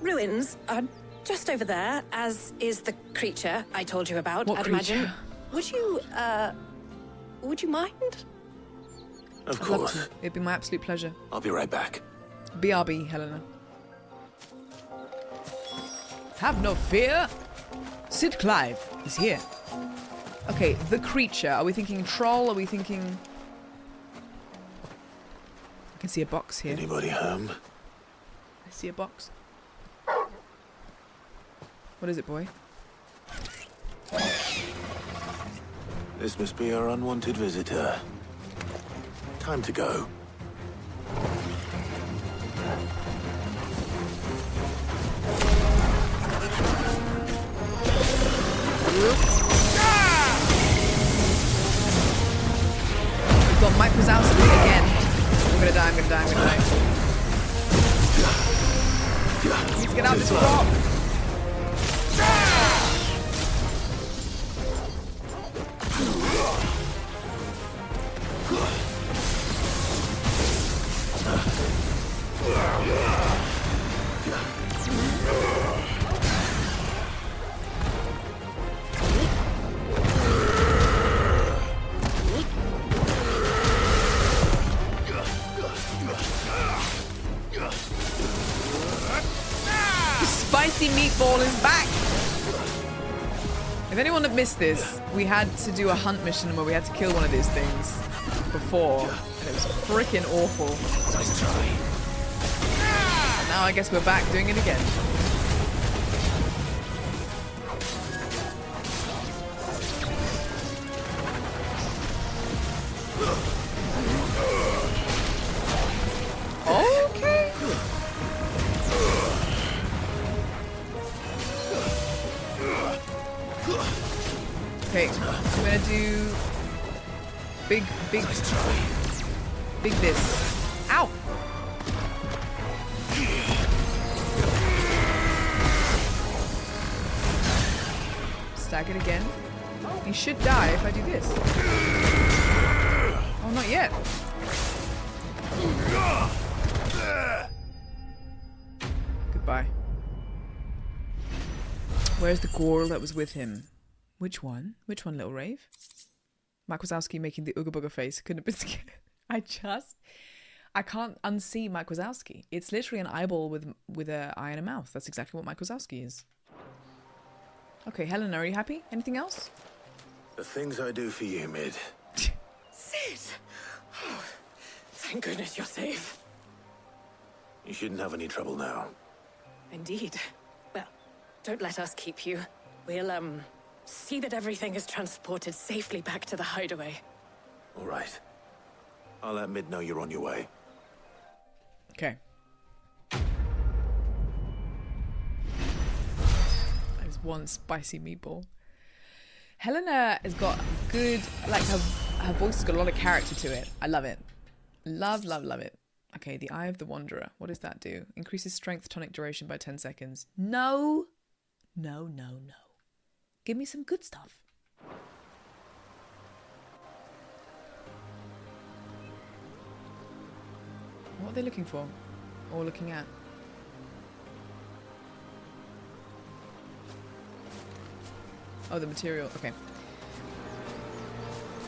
ruins are just over there, as is the creature I told you about, What I'd creature? imagine. Would you mind? Of I'd love course. to. It'd be my absolute pleasure. I'll be right back. BRB, Helena. Have no fear. Sid Clive is here. Okay, the creature. Are we thinking troll? Are we thinking... I can see a box here. Anybody home? I see a box. What is it, boy? This must be our unwanted visitor. Time to go. We've got Mike Wazowski again. I'm gonna die, I'm gonna die, I'm gonna die. Please get out this rock! Spicy meatball is back! If anyone had missed this, we had to do a hunt mission where we had to kill one of these things before, and it was freaking awful. Nice try. And now I guess we're back doing it again. Okay. Okay, I'm gonna do big this. Ow! Stack it again. You should die if I do this. Oh, not yet. Goodbye. Where's the girl that was with him? Which one? Which one, little rave? Mike Wazowski making the Ooga Booga face. Couldn't have been scared. I can't unsee Mike Wazowski. It's literally an eyeball with an eye and a mouth. That's exactly what Mike Wazowski is. Okay, Helena, are you happy? Anything else? The things I do for you, Mid. Sid! Oh, thank goodness you're safe. You shouldn't have any trouble now. Indeed. Well, don't let us keep you. We'll, see that everything is transported safely back to the hideaway. All right. I'll let Mid know you're on your way. Okay. There's one spicy meatball. Helena has got good, like her voice has got a lot of character to it. I love it. Love, love, love it. Okay, the Eye of the Wanderer. What does that do? Increases strength tonic duration by 10 seconds. No. No, no, no. Give me some good stuff. What are they looking for? Or looking at? Oh, the material. Okay.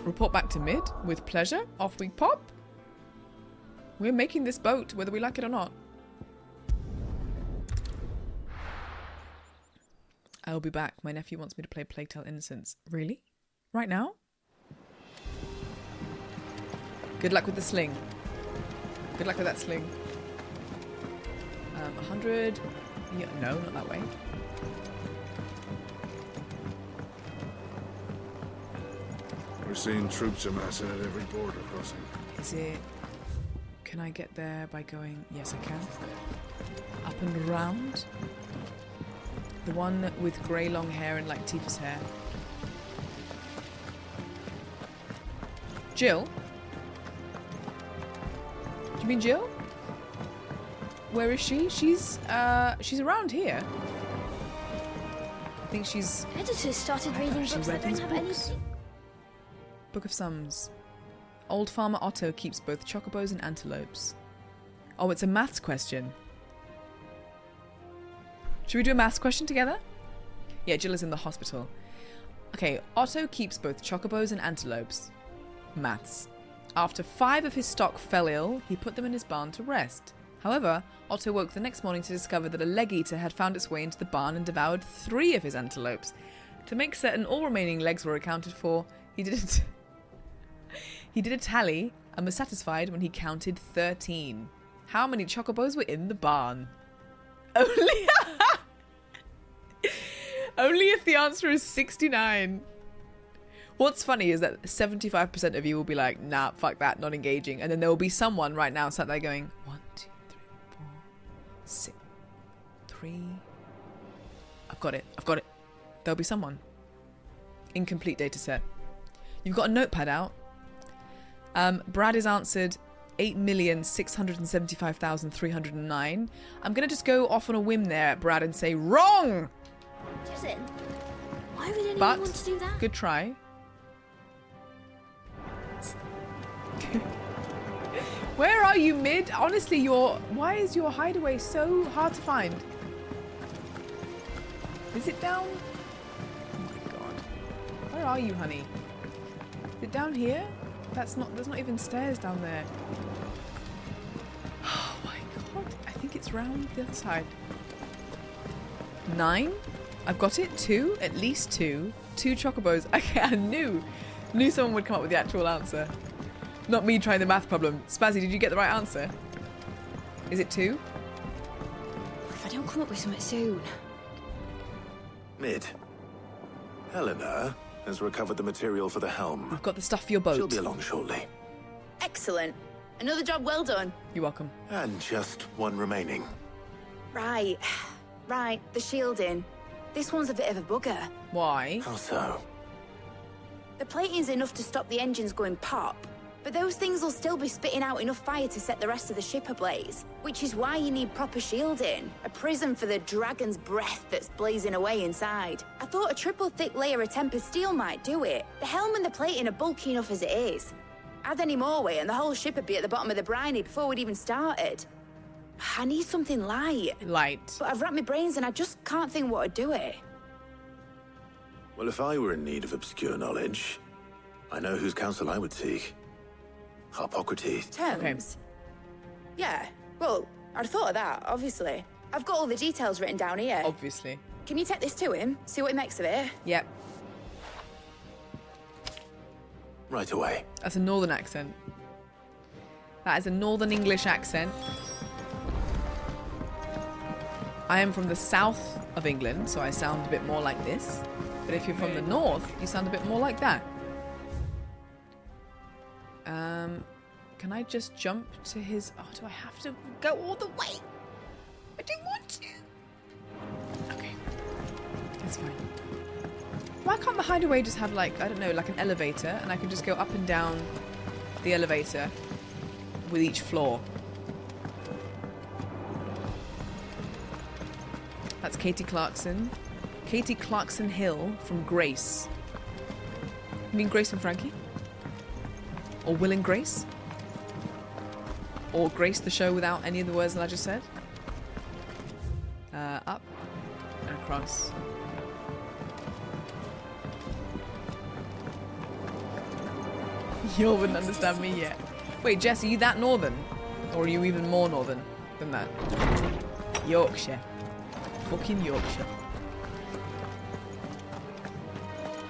Report back to Mid. With pleasure. Off we pop. We're making this boat, whether we like it or not. I'll be back. My nephew wants me to play Plague Tale Innocence. Really? Right now? Good luck with the sling. Good luck with that sling. 100. Yeah, no, not that way. We're seeing troops amassing at every border crossing. Is it... Can I get there by going... Yes, I can. Up and around. The one with grey long hair and like Tifa's hair. Jill? Do you mean Jill? Where is she? She's around here. I think she's... Editors started reading books that don't have any... Book of Sums. Old Farmer Otto keeps both chocobos and antelopes. Oh, it's a maths question. Should we do a maths question together? Yeah, Jill is in the hospital. Okay, Otto keeps both chocobos and antelopes. Maths. After 5 of his stock fell ill, he put them in his barn to rest. However, Otto woke the next morning to discover that a leg-eater had found its way into the barn and devoured 3 of his antelopes. To make certain all remaining legs were accounted for, he did a tally and was satisfied when he counted 13. How many chocobos were in the barn? Only if the answer is 69. What's funny is that 75% of you will be like, nah, fuck that, not engaging. And then there will be someone right now sat there going, 1, 2, 3, 4, 6, 3. I've got it. There'll be someone. Incomplete data set. You've got a notepad out. Brad has answered 8,675,309. I'm going to just go off on a whim there, Brad, and say wrong! Why would anyone But, want to do that? good try. Where are you, Mid? Honestly, why is your hideaway so hard to find? Is it down? Oh my god. Where are you, honey? Is it down here? There's not even stairs down there. Oh my god. I think it's round the other side. 9? I've got it. 2? At least 2. 2 chocobos. Okay, I knew someone would come up with the actual answer. Not me trying the math problem. Spazzy, did you get the right answer? Is it 2? If I don't come up with something soon. Mid. Helena has recovered the material for the helm. I've got the stuff for your boat. She'll be along shortly. Excellent. Another job well done. You're welcome. And just one remaining. Right. The shielding. This one's a bit of a bugger. Why? How so? The plating's enough to stop the engines going pop, but those things will still be spitting out enough fire to set the rest of the ship ablaze, which is why you need proper shielding. A prism for the dragon's breath that's blazing away inside. I thought a triple thick layer of tempered steel might do it. The helm and the plating are bulky enough as it is. Add any more weight and the whole ship would be at the bottom of the briny before we'd even started. I need something light. Light. But I've racked my brains and I just can't think what would do it. Well, if I were in need of obscure knowledge, I know whose counsel I would seek. Harpocrates. Terms? Yeah, well, I'd thought of that, obviously. I've got all the details written down here. Obviously. Can you take this to him? See what he makes of it? Yep. Right away. That's a northern accent. That is a northern English accent. I am from the south of England, so I sound a bit more like this. But if you're from the north, you sound a bit more like that. Can I just jump to his... Oh, do I have to go all the way? I don't want to. Okay. That's fine. Why can't the hideaway just have, like, I don't know, like an elevator, and I can just go up and down the elevator with each floor? That's Katie Clarkson. Katie Clarkson Hill from Grace. You mean Grace and Frankie? Or Will and Grace? Or Grace the show without any of the words that I just said? Up and across. You wouldn't understand me yet. Wait, Jess, are you that northern? Or are you even more northern than that? Yorkshire. Fucking Yorkshire.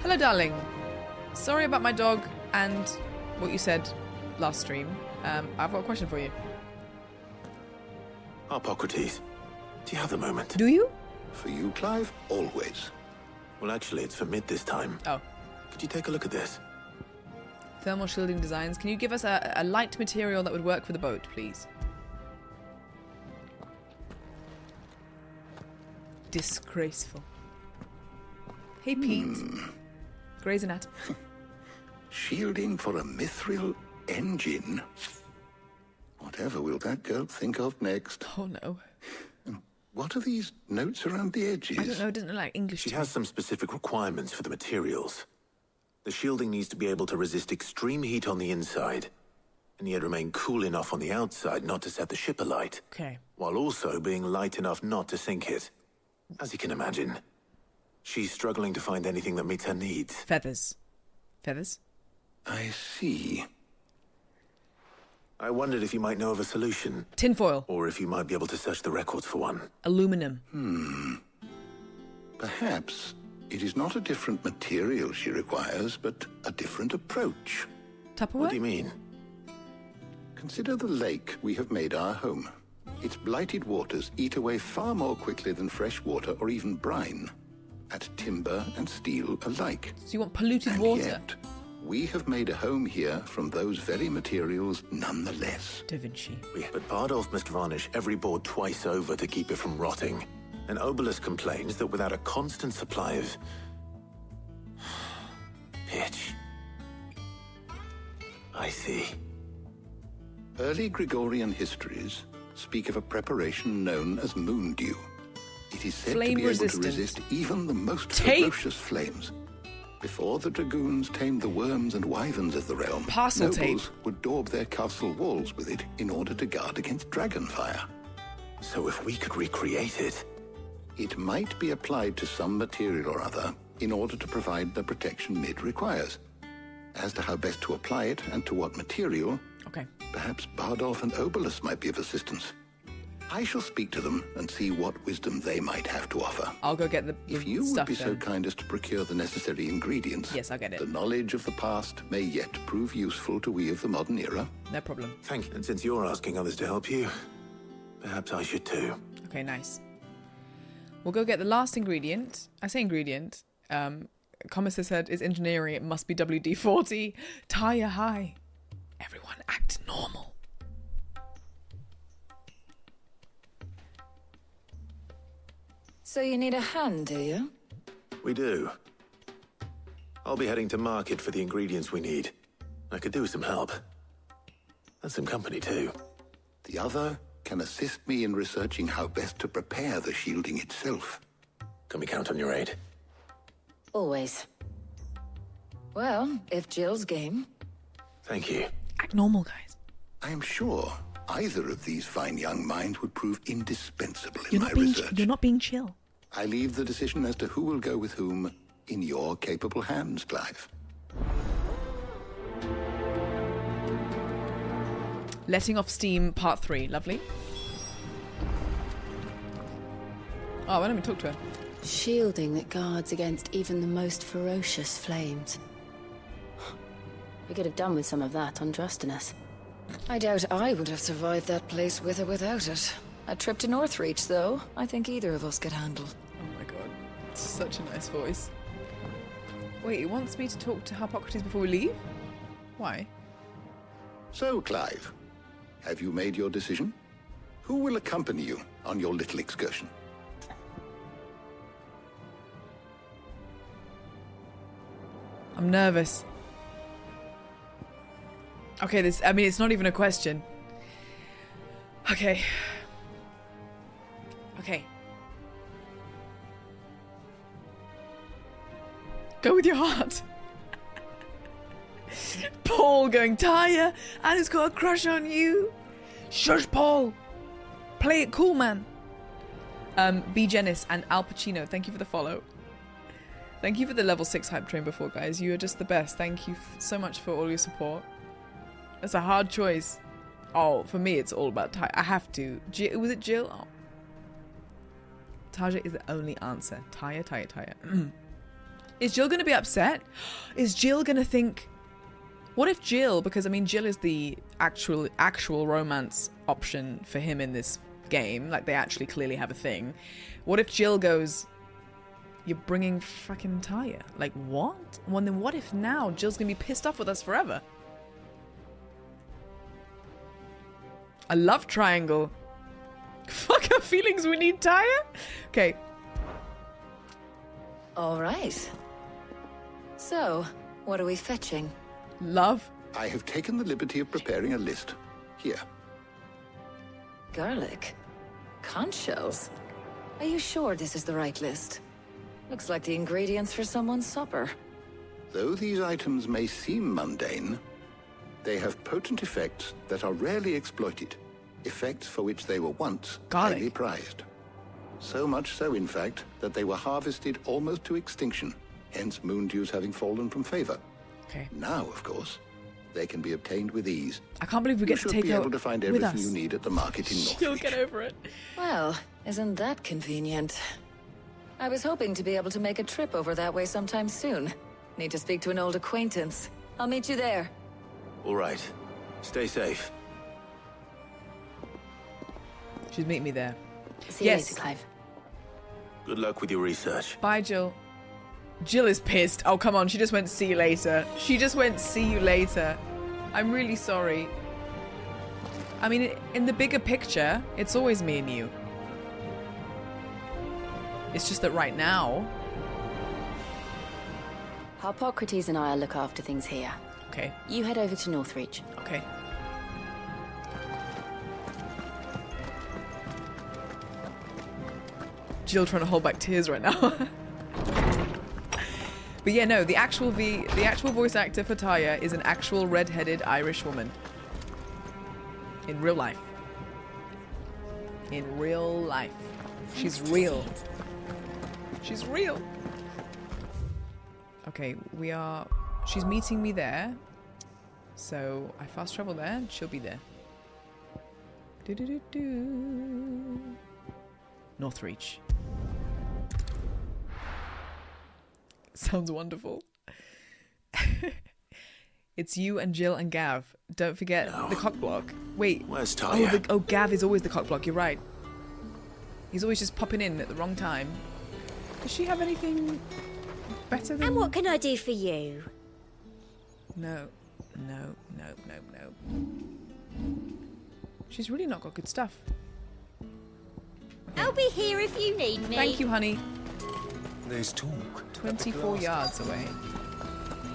Hello, darling. Sorry about my dog and what you said last stream. I've got a question for you. Hippocrates, do you have the moment? Do you? For you, Clive, always. Well, actually, it's for mid this time. Oh. Could you take a look at this? Thermal shielding designs. Can you give us a light material that would work for the boat, please? Disgraceful. Hey, Pete. Grey's Anatomy. Shielding for a mithril engine? Whatever will that girl think of next? Oh, no. What are these notes around the edges? I don't know, it doesn't look like English. She has some specific requirements for the materials. The shielding needs to be able to resist extreme heat on the inside, and yet remain cool enough on the outside not to set the ship alight. Okay. While also being light enough not to sink it. As you can imagine, she's struggling to find anything that meets her needs. Feathers. Feathers? I see. I wondered if you might know of a solution. Tinfoil. Or if you might be able to search the records for one. Aluminum. Perhaps it is not a different material she requires, but a different approach. Tupperware? What do you mean? Consider the lake we have made our home. Its blighted waters eat away far more quickly than fresh water or even brine, at timber and steel alike. So you want polluted and water? Yet, we have made a home here from those very materials nonetheless. Da Vinci. But Bardolph must varnish every board twice over to keep it from rotting. And Obelus complains that without a constant supply of... pitch. I see. Early Gregorian histories speak of a preparation known as moon dew. It is said Flame to be resistant. able to resist even the most Tape. ferocious flames. Before the dragoons tamed the worms and wyverns of the realm, Parcel nobles tape. would daub their castle walls with it in order to guard against dragon fire. So if we could recreate it... It might be applied to some material or other in order to provide the protection Mid requires. As to how best to apply it and to what material, okay, perhaps Bardolph and Obelus might be of assistance. I shall speak to them and see what wisdom they might have to offer. I'll go get the If you would stuff be so then. kind as to procure the necessary ingredients, Yes, I'll get it. the knowledge of the past may yet prove useful to we of the modern era. No problem. Thank you. And since you're asking others to help you, perhaps I should too. Okay, nice. We'll go get the last ingredient. I say ingredient. Commissar said it's engineering. It must be WD-40. Tire high. Everyone act normal. So you need a hand, do you? We do. I'll be heading to market for the ingredients we need. I could do with some help. And some company too. The other can assist me in researching how best to prepare the shielding itself. Can we count on your aid? Always. Well, if Jill's game. Thank you. Act normal, guys. I am sure either of these fine young minds would prove indispensable in You're my not being. research. You're not being chill. I leave the decision as to who will go with whom in your capable hands, Clive. Letting off steam, part 3. Lovely. Oh, why don't we talk to her? Shielding that guards against even the most ferocious flames. We could have done with some of that on Drustinus. I doubt I would have survived that place with or without it. A trip to Northreach, though, I think either of us could handle. Oh my god. Such a nice voice. Wait, he wants me to talk to Hippocrates before we leave? Why? So, Clive, have you made your decision? Who will accompany you on your little excursion? I'm nervous. Okay, it's not even a question. Okay. Okay. Go with your heart. Paul going, Taya, Anna's got a crush on you. Shush, Paul. Play it cool, man. B. Jenis and Al Pacino, thank you for the follow. Thank you for the level 6 hype train before, guys. You are just the best. Thank you so much for all your support. It's a hard choice. Oh, for me, it's all about Taya. I have to. Was it Jill? Oh. Taja is the only answer. Taya. Is Jill going to be upset? Is Jill going to think... What if Jill, because I mean Jill is the actual romance option for him in this game, like they actually clearly have a thing. What if Jill goes, you're bringing fucking Taya? Like what? Well then what if now Jill's gonna be pissed off with us forever? A love triangle. Fuck our feelings, we need Taya? Okay. All right. So, what are we fetching? Love. I have taken the liberty of preparing a list. Here. Garlic. Conch shells. Are you sure this is the right list? Looks like the ingredients for someone's supper. Though these items may seem mundane, they have potent effects that are rarely exploited. Effects for which they were once highly prized. So much so, in fact, that they were harvested almost to extinction, hence moon dews having fallen from favor. Okay. Now, of course, they can be obtained with ease. I can't believe we get to take You should be her able to find with everything us. you need at the market in North. She'll get over it. Well, isn't that convenient? I was hoping to be able to make a trip over that way sometime soon. Need to speak to an old acquaintance. I'll meet you there. All right. Stay safe. She's meeting me there. See you later, Clive. Good luck with your research. Bye, Jill. Jill is pissed. Oh, come on. She just went, see you later. She just went, see you later. I'm really sorry. I mean, in the bigger picture, it's always me and you. It's just that right now... Harpocrates and I'll look after things here. Okay. You head over to Northreach. Okay. Jill trying to hold back tears right now. But yeah, no, the actual voice actor for Taya is an actual red-headed Irish woman. In real life. In real life. She's real. She's real. Okay, she's meeting me there. So I fast travel there and she'll be there. Northreach. Sounds wonderful. It's you and Jill and Gav. Don't forget the cockblock. Wait. Where's Taya? Oh, Gav is always the cockblock. You're right. He's always just popping in at the wrong time. Does she have anything better than... And what can I do for you? No. She's really not got good stuff. I'll be here if you need me. Thank you, honey. There's talk. 24 yards away.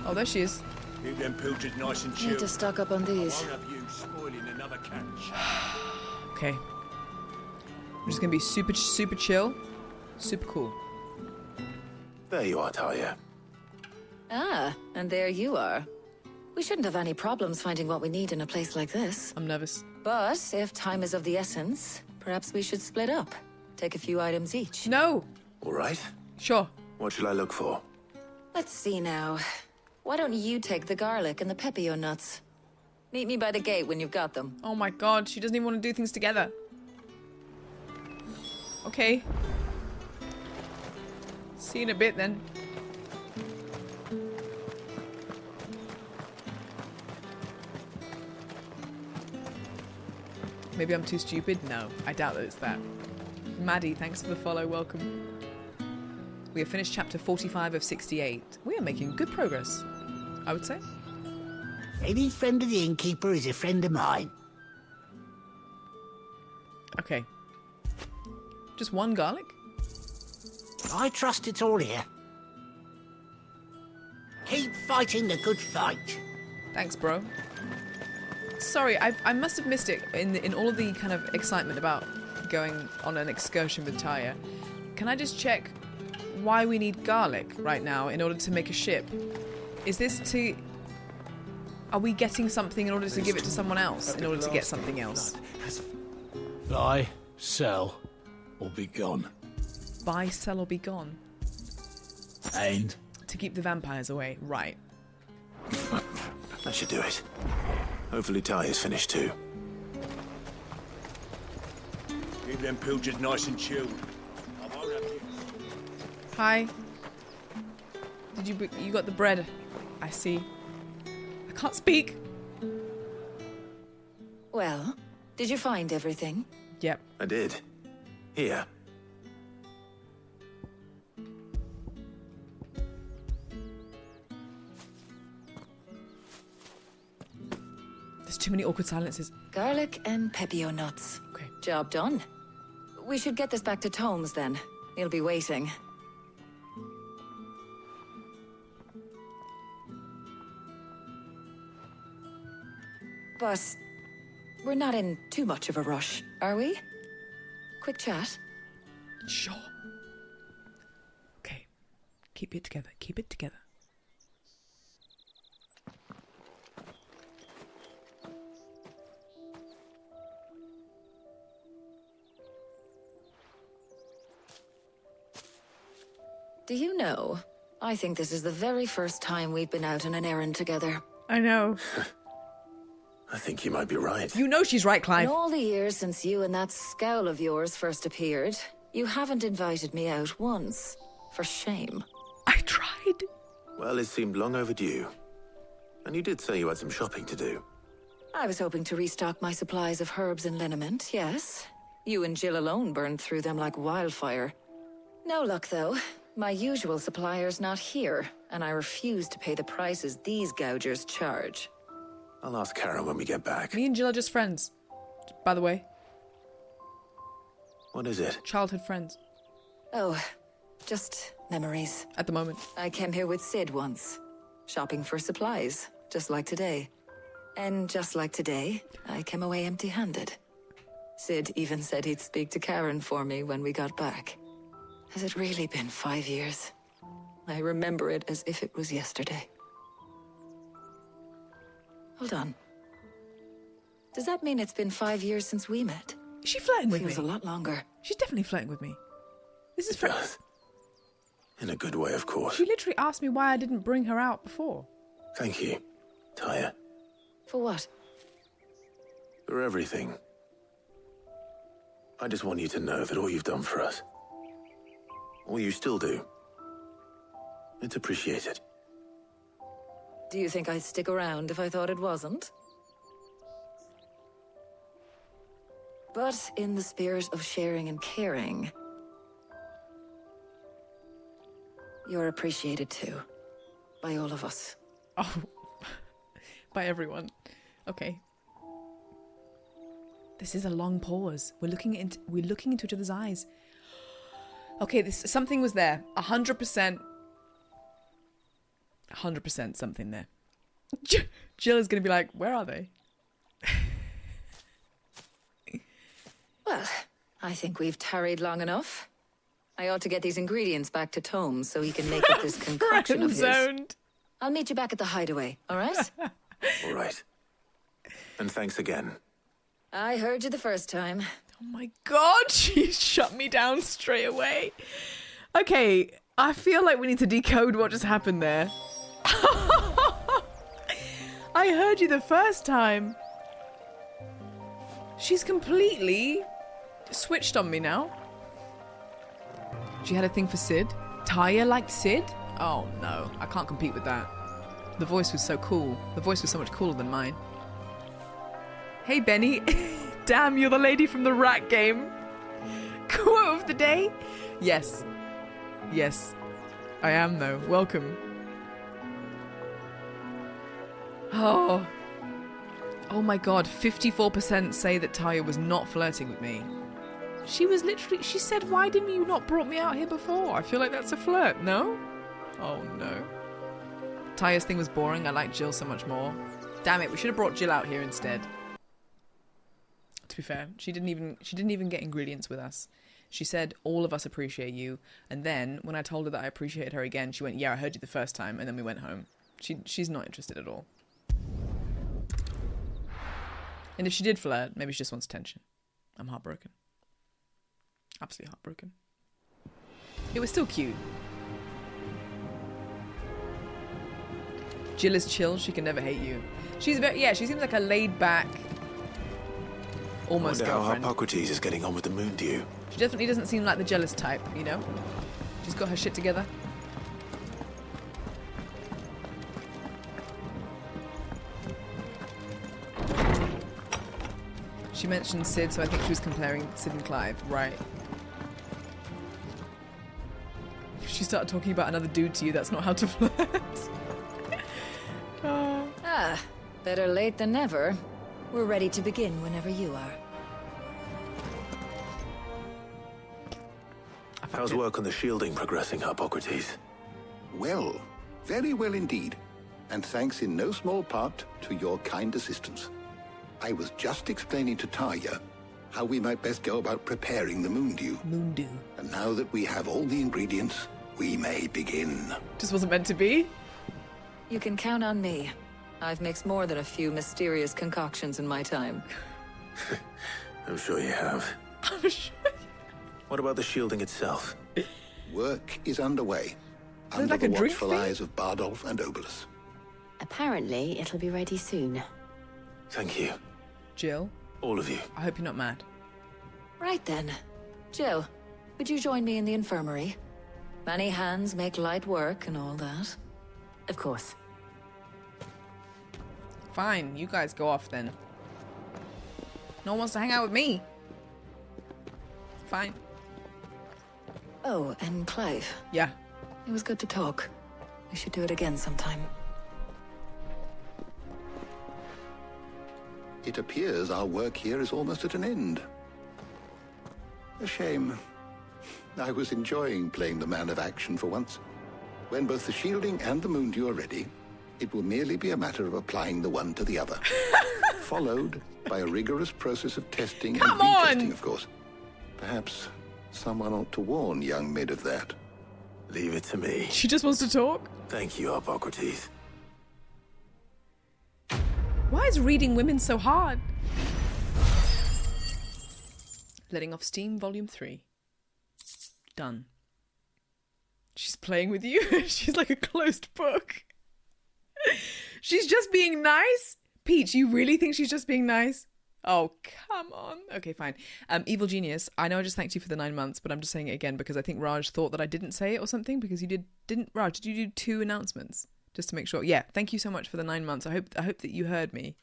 Oh, there she is. Keep them pilchers nice and Need chill. to stock up on these. I won't have you spoiling another catch. Okay. I'm just gonna be super chill. Super cool. There you are, Taya. Ah, and there you are. We shouldn't have any problems finding what we need in a place like this. I'm nervous. But if time is of the essence, perhaps we should split up. Take a few items each. No! All right. Sure. What shall I look for? Let's see now. Why don't you take the garlic and the pepio nuts? Meet me by the gate when you've got them. Oh my god, she doesn't even want to do things together. Okay. See you in a bit then. Maybe I'm too stupid? No, I doubt that it's that. Maddie, thanks for the follow, welcome. We have finished chapter 45 of 68. We are making good progress, I would say. Any friend of the innkeeper is a friend of mine. Okay. Just one garlic? I trust it's all here. Keep fighting the good fight. Thanks, bro. Sorry, I must have missed it in all of the kind of excitement about going on an excursion with Taya. Can I just check why we need garlic right now in order to make a ship? Is this to... Are we getting something in order to give it to someone else in order to get something else? Buy, sell, or be gone. Buy, sell, or be gone. And? To keep the vampires away. Right. That should do it. Hopefully Ty is finished too. Keep them pilgers nice and chilled. I won't have you. Hi. You got the bread? I see. I can't speak. Well, did you find everything? Yep. I did. Here. There's too many awkward silences. Garlic and pepio nuts. Okay. Job done. We should get this back to Tomes then. He'll be waiting. But we're not in too much of a rush, are we? Quick chat? Sure. Okay. Keep it together. Keep it together. Do you know, I think this is the very first time we've been out on an errand together. I know. I think you might be right. You know she's right, Clive. In all the years since you and that scowl of yours first appeared, you haven't invited me out once. For shame. I tried. Well, it seemed long overdue. And you did say you had some shopping to do. I was hoping to restock my supplies of herbs and liniment, yes. You and Jill alone burned through them like wildfire. No luck, though. My usual supplier's not here, and I refuse to pay the prices these gougers charge. I'll ask Karen when we get back. Me and Jill are just friends, by the way. What is it? Childhood friends. Oh, just memories. At the moment. I came here with Sid once, shopping for supplies, just like today. And just like today, I came away empty-handed. Sid even said he'd speak to Karen for me when we got back. Has it really been 5 years? I remember it as if it was yesterday. Hold on. Does that mean it's been 5 years since we met? Is she flirting with me? Feels a lot longer. She's definitely flirting with me. This is In a good way, of course. She literally asked me why I didn't bring her out before. Thank you, Taya. For what? For everything. I just want you to know that all you've done for us, all you still do, it's appreciated. Do you think I'd stick around if I thought it wasn't? But in the spirit of sharing and caring, you're appreciated too. By all of us. Oh. By everyone. Okay. This is a long pause. We're looking into each other's eyes. Okay, something was there. 100%. 100% something there. Jill is going to be like, where are they? Well, I think we've tarried long enough. I ought to get these ingredients back to Tomes so he can make up this concoction of his. Friend-zoned. I'll meet you back at the hideaway, all right? All right. And thanks again. I heard you the first time. Oh my god, she shut me down straight away. Okay, I feel like we need to decode what just happened there. I heard you the first time. She's completely switched on me now. She had a thing for Sid. Taya liked Sid? Oh no, I can't compete with that. The voice was so cool. The voice was so much cooler than mine. Hey Benny. Damn, you're the lady from the rat game. Quote of the day? Yes. Yes. I am though. Welcome. Oh. Oh my god, 54% say that Taya was not flirting with me. She was literally, she said, why didn't you not brought me out here before? I feel like that's a flirt, no? Oh no. Taya's thing was boring, I like Jill so much more. Damn it, we should have brought Jill out here instead. To be fair, she didn't even get ingredients with us. She said, all of us appreciate you, and then, when I told her that I appreciated her again, she went, yeah, I heard you the first time, and then we went home. She's not interested at all. And if she did flirt, maybe she just wants attention. I'm heartbroken. Absolutely heartbroken. It was still cute. Jill is chill, she can never hate you. She's very, yeah, she seems like a laid back, almost girlfriend. I wonder how girlfriend. Hippocrates is getting on with the Moondew. She definitely doesn't seem like the jealous type, you know? She's got her shit together. She mentioned Sid, so I think she was comparing Sid and Clive, right? If she started talking about another dude to you, that's not how to flirt. Ah, better late than never. We're ready to begin whenever you are. How's work on the shielding progressing, Hippocrates? Well, very well indeed. And thanks in no small part to your kind assistance. I was just explaining to Taya how we might best go about preparing the Moondew. Moondew. And now that we have all the ingredients, we may begin. Just wasn't meant to be. You can count on me. I've mixed more than a few mysterious concoctions in my time. I'm sure you have. I'm sure. What about the shielding itself? Work is underway. Under like the a drink watchful thing? eyes of Bardolph and Obolus. Apparently, it'll be ready soon. Thank you. Jill? All of you. I hope you're not mad. Right then. Jill, would you join me in the infirmary? Many hands make light work and all that. Of course. Fine, you guys go off then. No one wants to hang out with me. Fine. Oh, and Clive. Yeah. It was good to talk. We should do it again sometime. It appears our work here is almost at an end. A shame. I was enjoying playing the man of action for once. When both the shielding and the Moondew are ready, it will merely be a matter of applying the one to the other. Followed by a rigorous process of testing and retesting, of course. Perhaps someone ought to warn young Mid of that. Leave it to me. She just wants to talk. Thank you, Hippocrates. Why is reading women so hard? Letting off steam, volume 3. Done. She's playing with you? She's like a closed book. She's just being nice? Peach, you really think she's just being nice? Oh, come on. Okay, fine. Evil Genius, I know I just thanked you for the 9 months, but I'm just saying it again because I think Raj thought that I didn't say it or something because you didn't Raj, did you do 2 announcements? Just to make sure. Yeah, thank you so much for the 9 months. I hope that you heard me.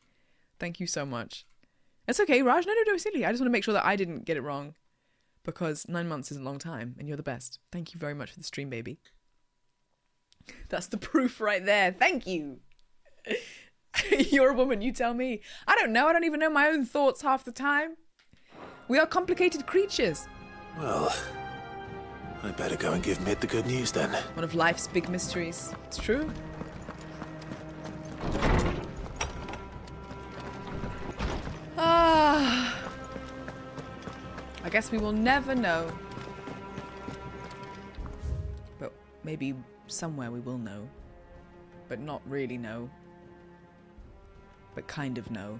Thank you so much. It's okay, Raj. No, silly. I just want to make sure that I didn't get it wrong because 9 months is a long time and you're the best. Thank you very much for the stream, baby. That's the proof right there. Thank you. You're a woman, you tell me. I don't know. I don't even know my own thoughts half the time. We are complicated creatures. Well, I better go and give Mid the good news then. One of life's big mysteries. It's true. I guess we will never know. But maybe somewhere we will know. But not really know. But kind of know.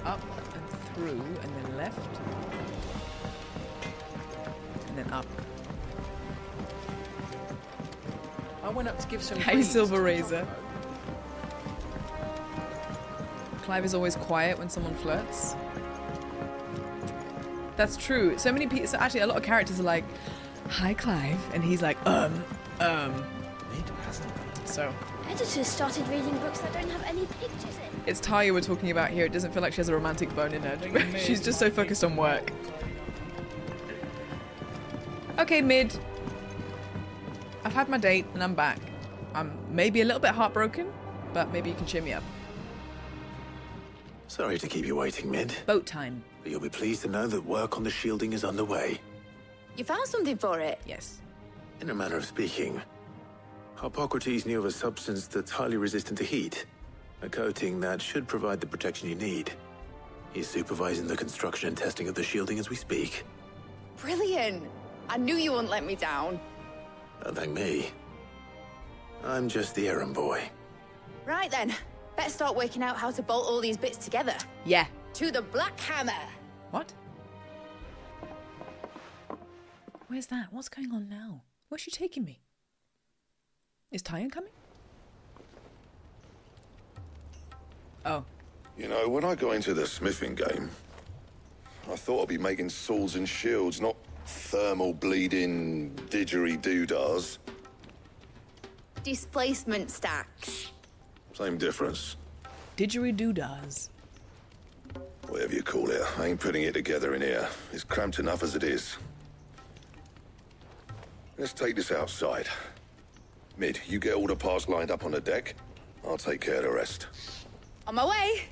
Up and through, and then left. And then up. I went up to give some Hey, Silver Razor. Clive is always quiet when someone flirts. That's true. So many people, so actually a lot of characters are like, hi Clive, and he's like, So. Editors started reading books that don't have any pictures in. It's Taya we're talking about here. It doesn't feel like she has a romantic bone in her. She's just so focused on work. Okay, Mid. I've had my date and I'm back. I'm maybe a little bit heartbroken. but maybe you can cheer me up. Sorry to keep you waiting, Mid. Boat time. But you'll be pleased to know that work on the shielding is underway. You found something for it? Yes. In a manner of speaking, Hippocrates knew of a substance that's highly resistant to heat. A coating that should provide the protection you need. He's supervising the construction and testing of the shielding as we speak. Brilliant! I knew you wouldn't let me down. Don't thank me. I'm just the errand boy. Right then, better start working out how to bolt all these bits together. Yeah. To the Black Hammer! What? Where's that? What's going on now? Where's she taking me? Is Tyon coming? Oh. You know, when I got into the smithing game, I thought I'd be making swords and shields, not thermal bleeding didgeridoo-dahs. Displacement stacks. Same difference. Didgeridoo-dahs. Whatever you call it, I ain't putting it together in here. It's cramped enough as it is. Let's take this outside. Mid, you get all the parts lined up on the deck. I'll take care of the rest. On my way!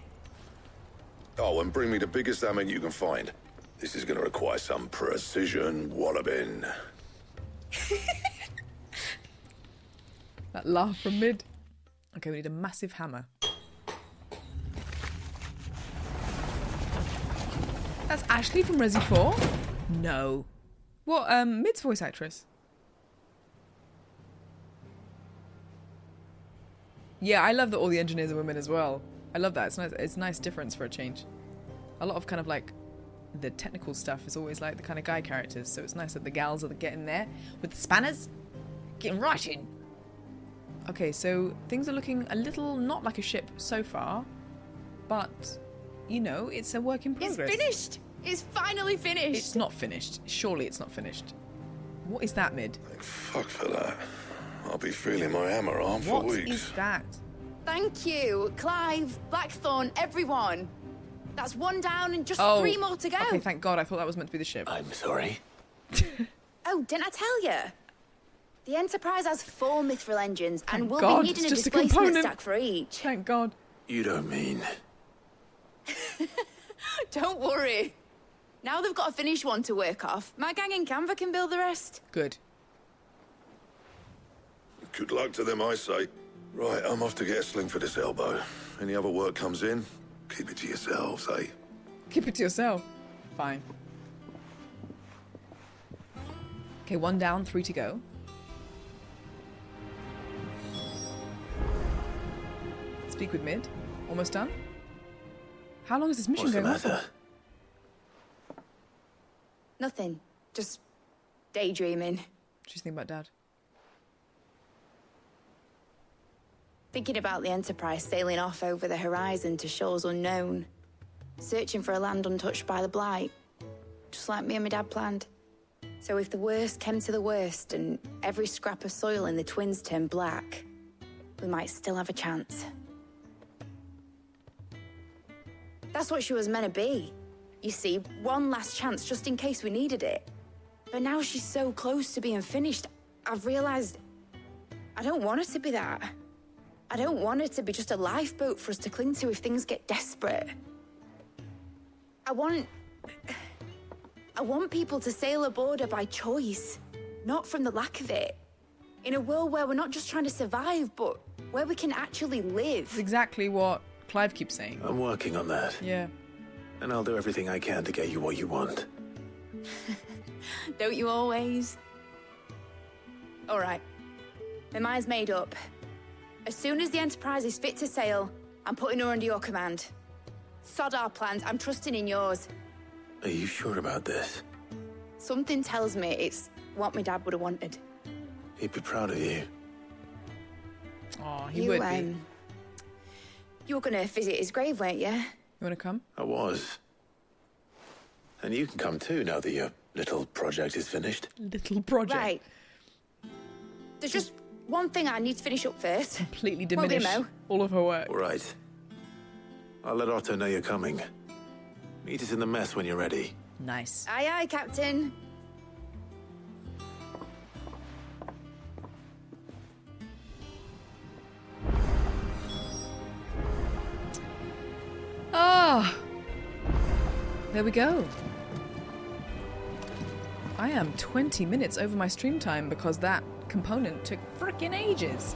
Oh, and bring me the biggest hammer you can find. This is gonna require some precision walloping. That laugh from Mid. Okay, we need a massive hammer. That's Ashley from Resi 4? No. What, Mid's voice actress? Yeah, I love that all the engineers are women as well. I love that. It's nice. It's a nice difference for a change. A lot of kind of like the technical stuff is always like the kind of guy characters, so it's nice that the gals are getting there with the spanners, getting right in. Okay, so things are looking a little not like a ship so far, but you know, it's a work in progress. It's finished. It's finally finished. It's not finished. Surely it's not finished. What is that, Mid? Thank fuck for that. I'll be feeling my hammer arm for weeks. What is that? Thank you, Clive, Blackthorn, everyone. That's one down and just 3 more to go. Okay, thank God. I thought that was meant to be the ship. I'm sorry. Oh, didn't I tell you? The Enterprise has 4 mithril engines, and we'll God, be needing a it's just a displacement component. stack for each. Thank God. You don't mean... Don't worry. Now they've got a finished one to work off. My gang in Canva can build the rest. Good. Good luck to them, I say. Right, I'm off to get a sling for this elbow. Any other work comes in, keep it to yourselves, eh? Keep it to yourself. Fine. Okay, 1 down, 3 to go. Speak with Mid. Almost done. How long is this mission What's the going on? matter? Nothing. Just daydreaming. What do you think about Dad? Thinking about the Enterprise sailing off over the horizon to shores unknown. Searching for a land untouched by the Blight. Just like me and my dad planned. So if the worst came to the worst and every scrap of soil in the Twins turned black, we might still have a chance. That's what she was meant to be. You see, one last chance just in case we needed it. But now she's so close to being finished, I've realized I don't want her to be that. I don't want her to be just a lifeboat for us to cling to if things get desperate. I want people to sail aboard her by choice, not from the lack of it. In a world where we're not just trying to survive, but where we can actually live. It's exactly what Clive keeps saying. I'm working on that. Yeah. And I'll do everything I can to get you what you want. Don't you always? All right. My mind's made up. As soon as the Enterprise is fit to sail, I'm putting her under your command. Sod our plans, I'm trusting in yours. Are you sure about this? Something tells me it's what my dad would have wanted. He'd be proud of you. Oh, he would be. You were gonna visit his grave, weren't you? You wanna come? I was. And you can come too now that your little project is finished. Little project? Right. There's just one thing I need to finish up first. Completely diminish all of her work. All right. I'll let Otto know you're coming. Meet us in the mess when you're ready. Nice. Aye, aye, Captain. there we go. I am 20 minutes over my stream time because that component took frickin' ages.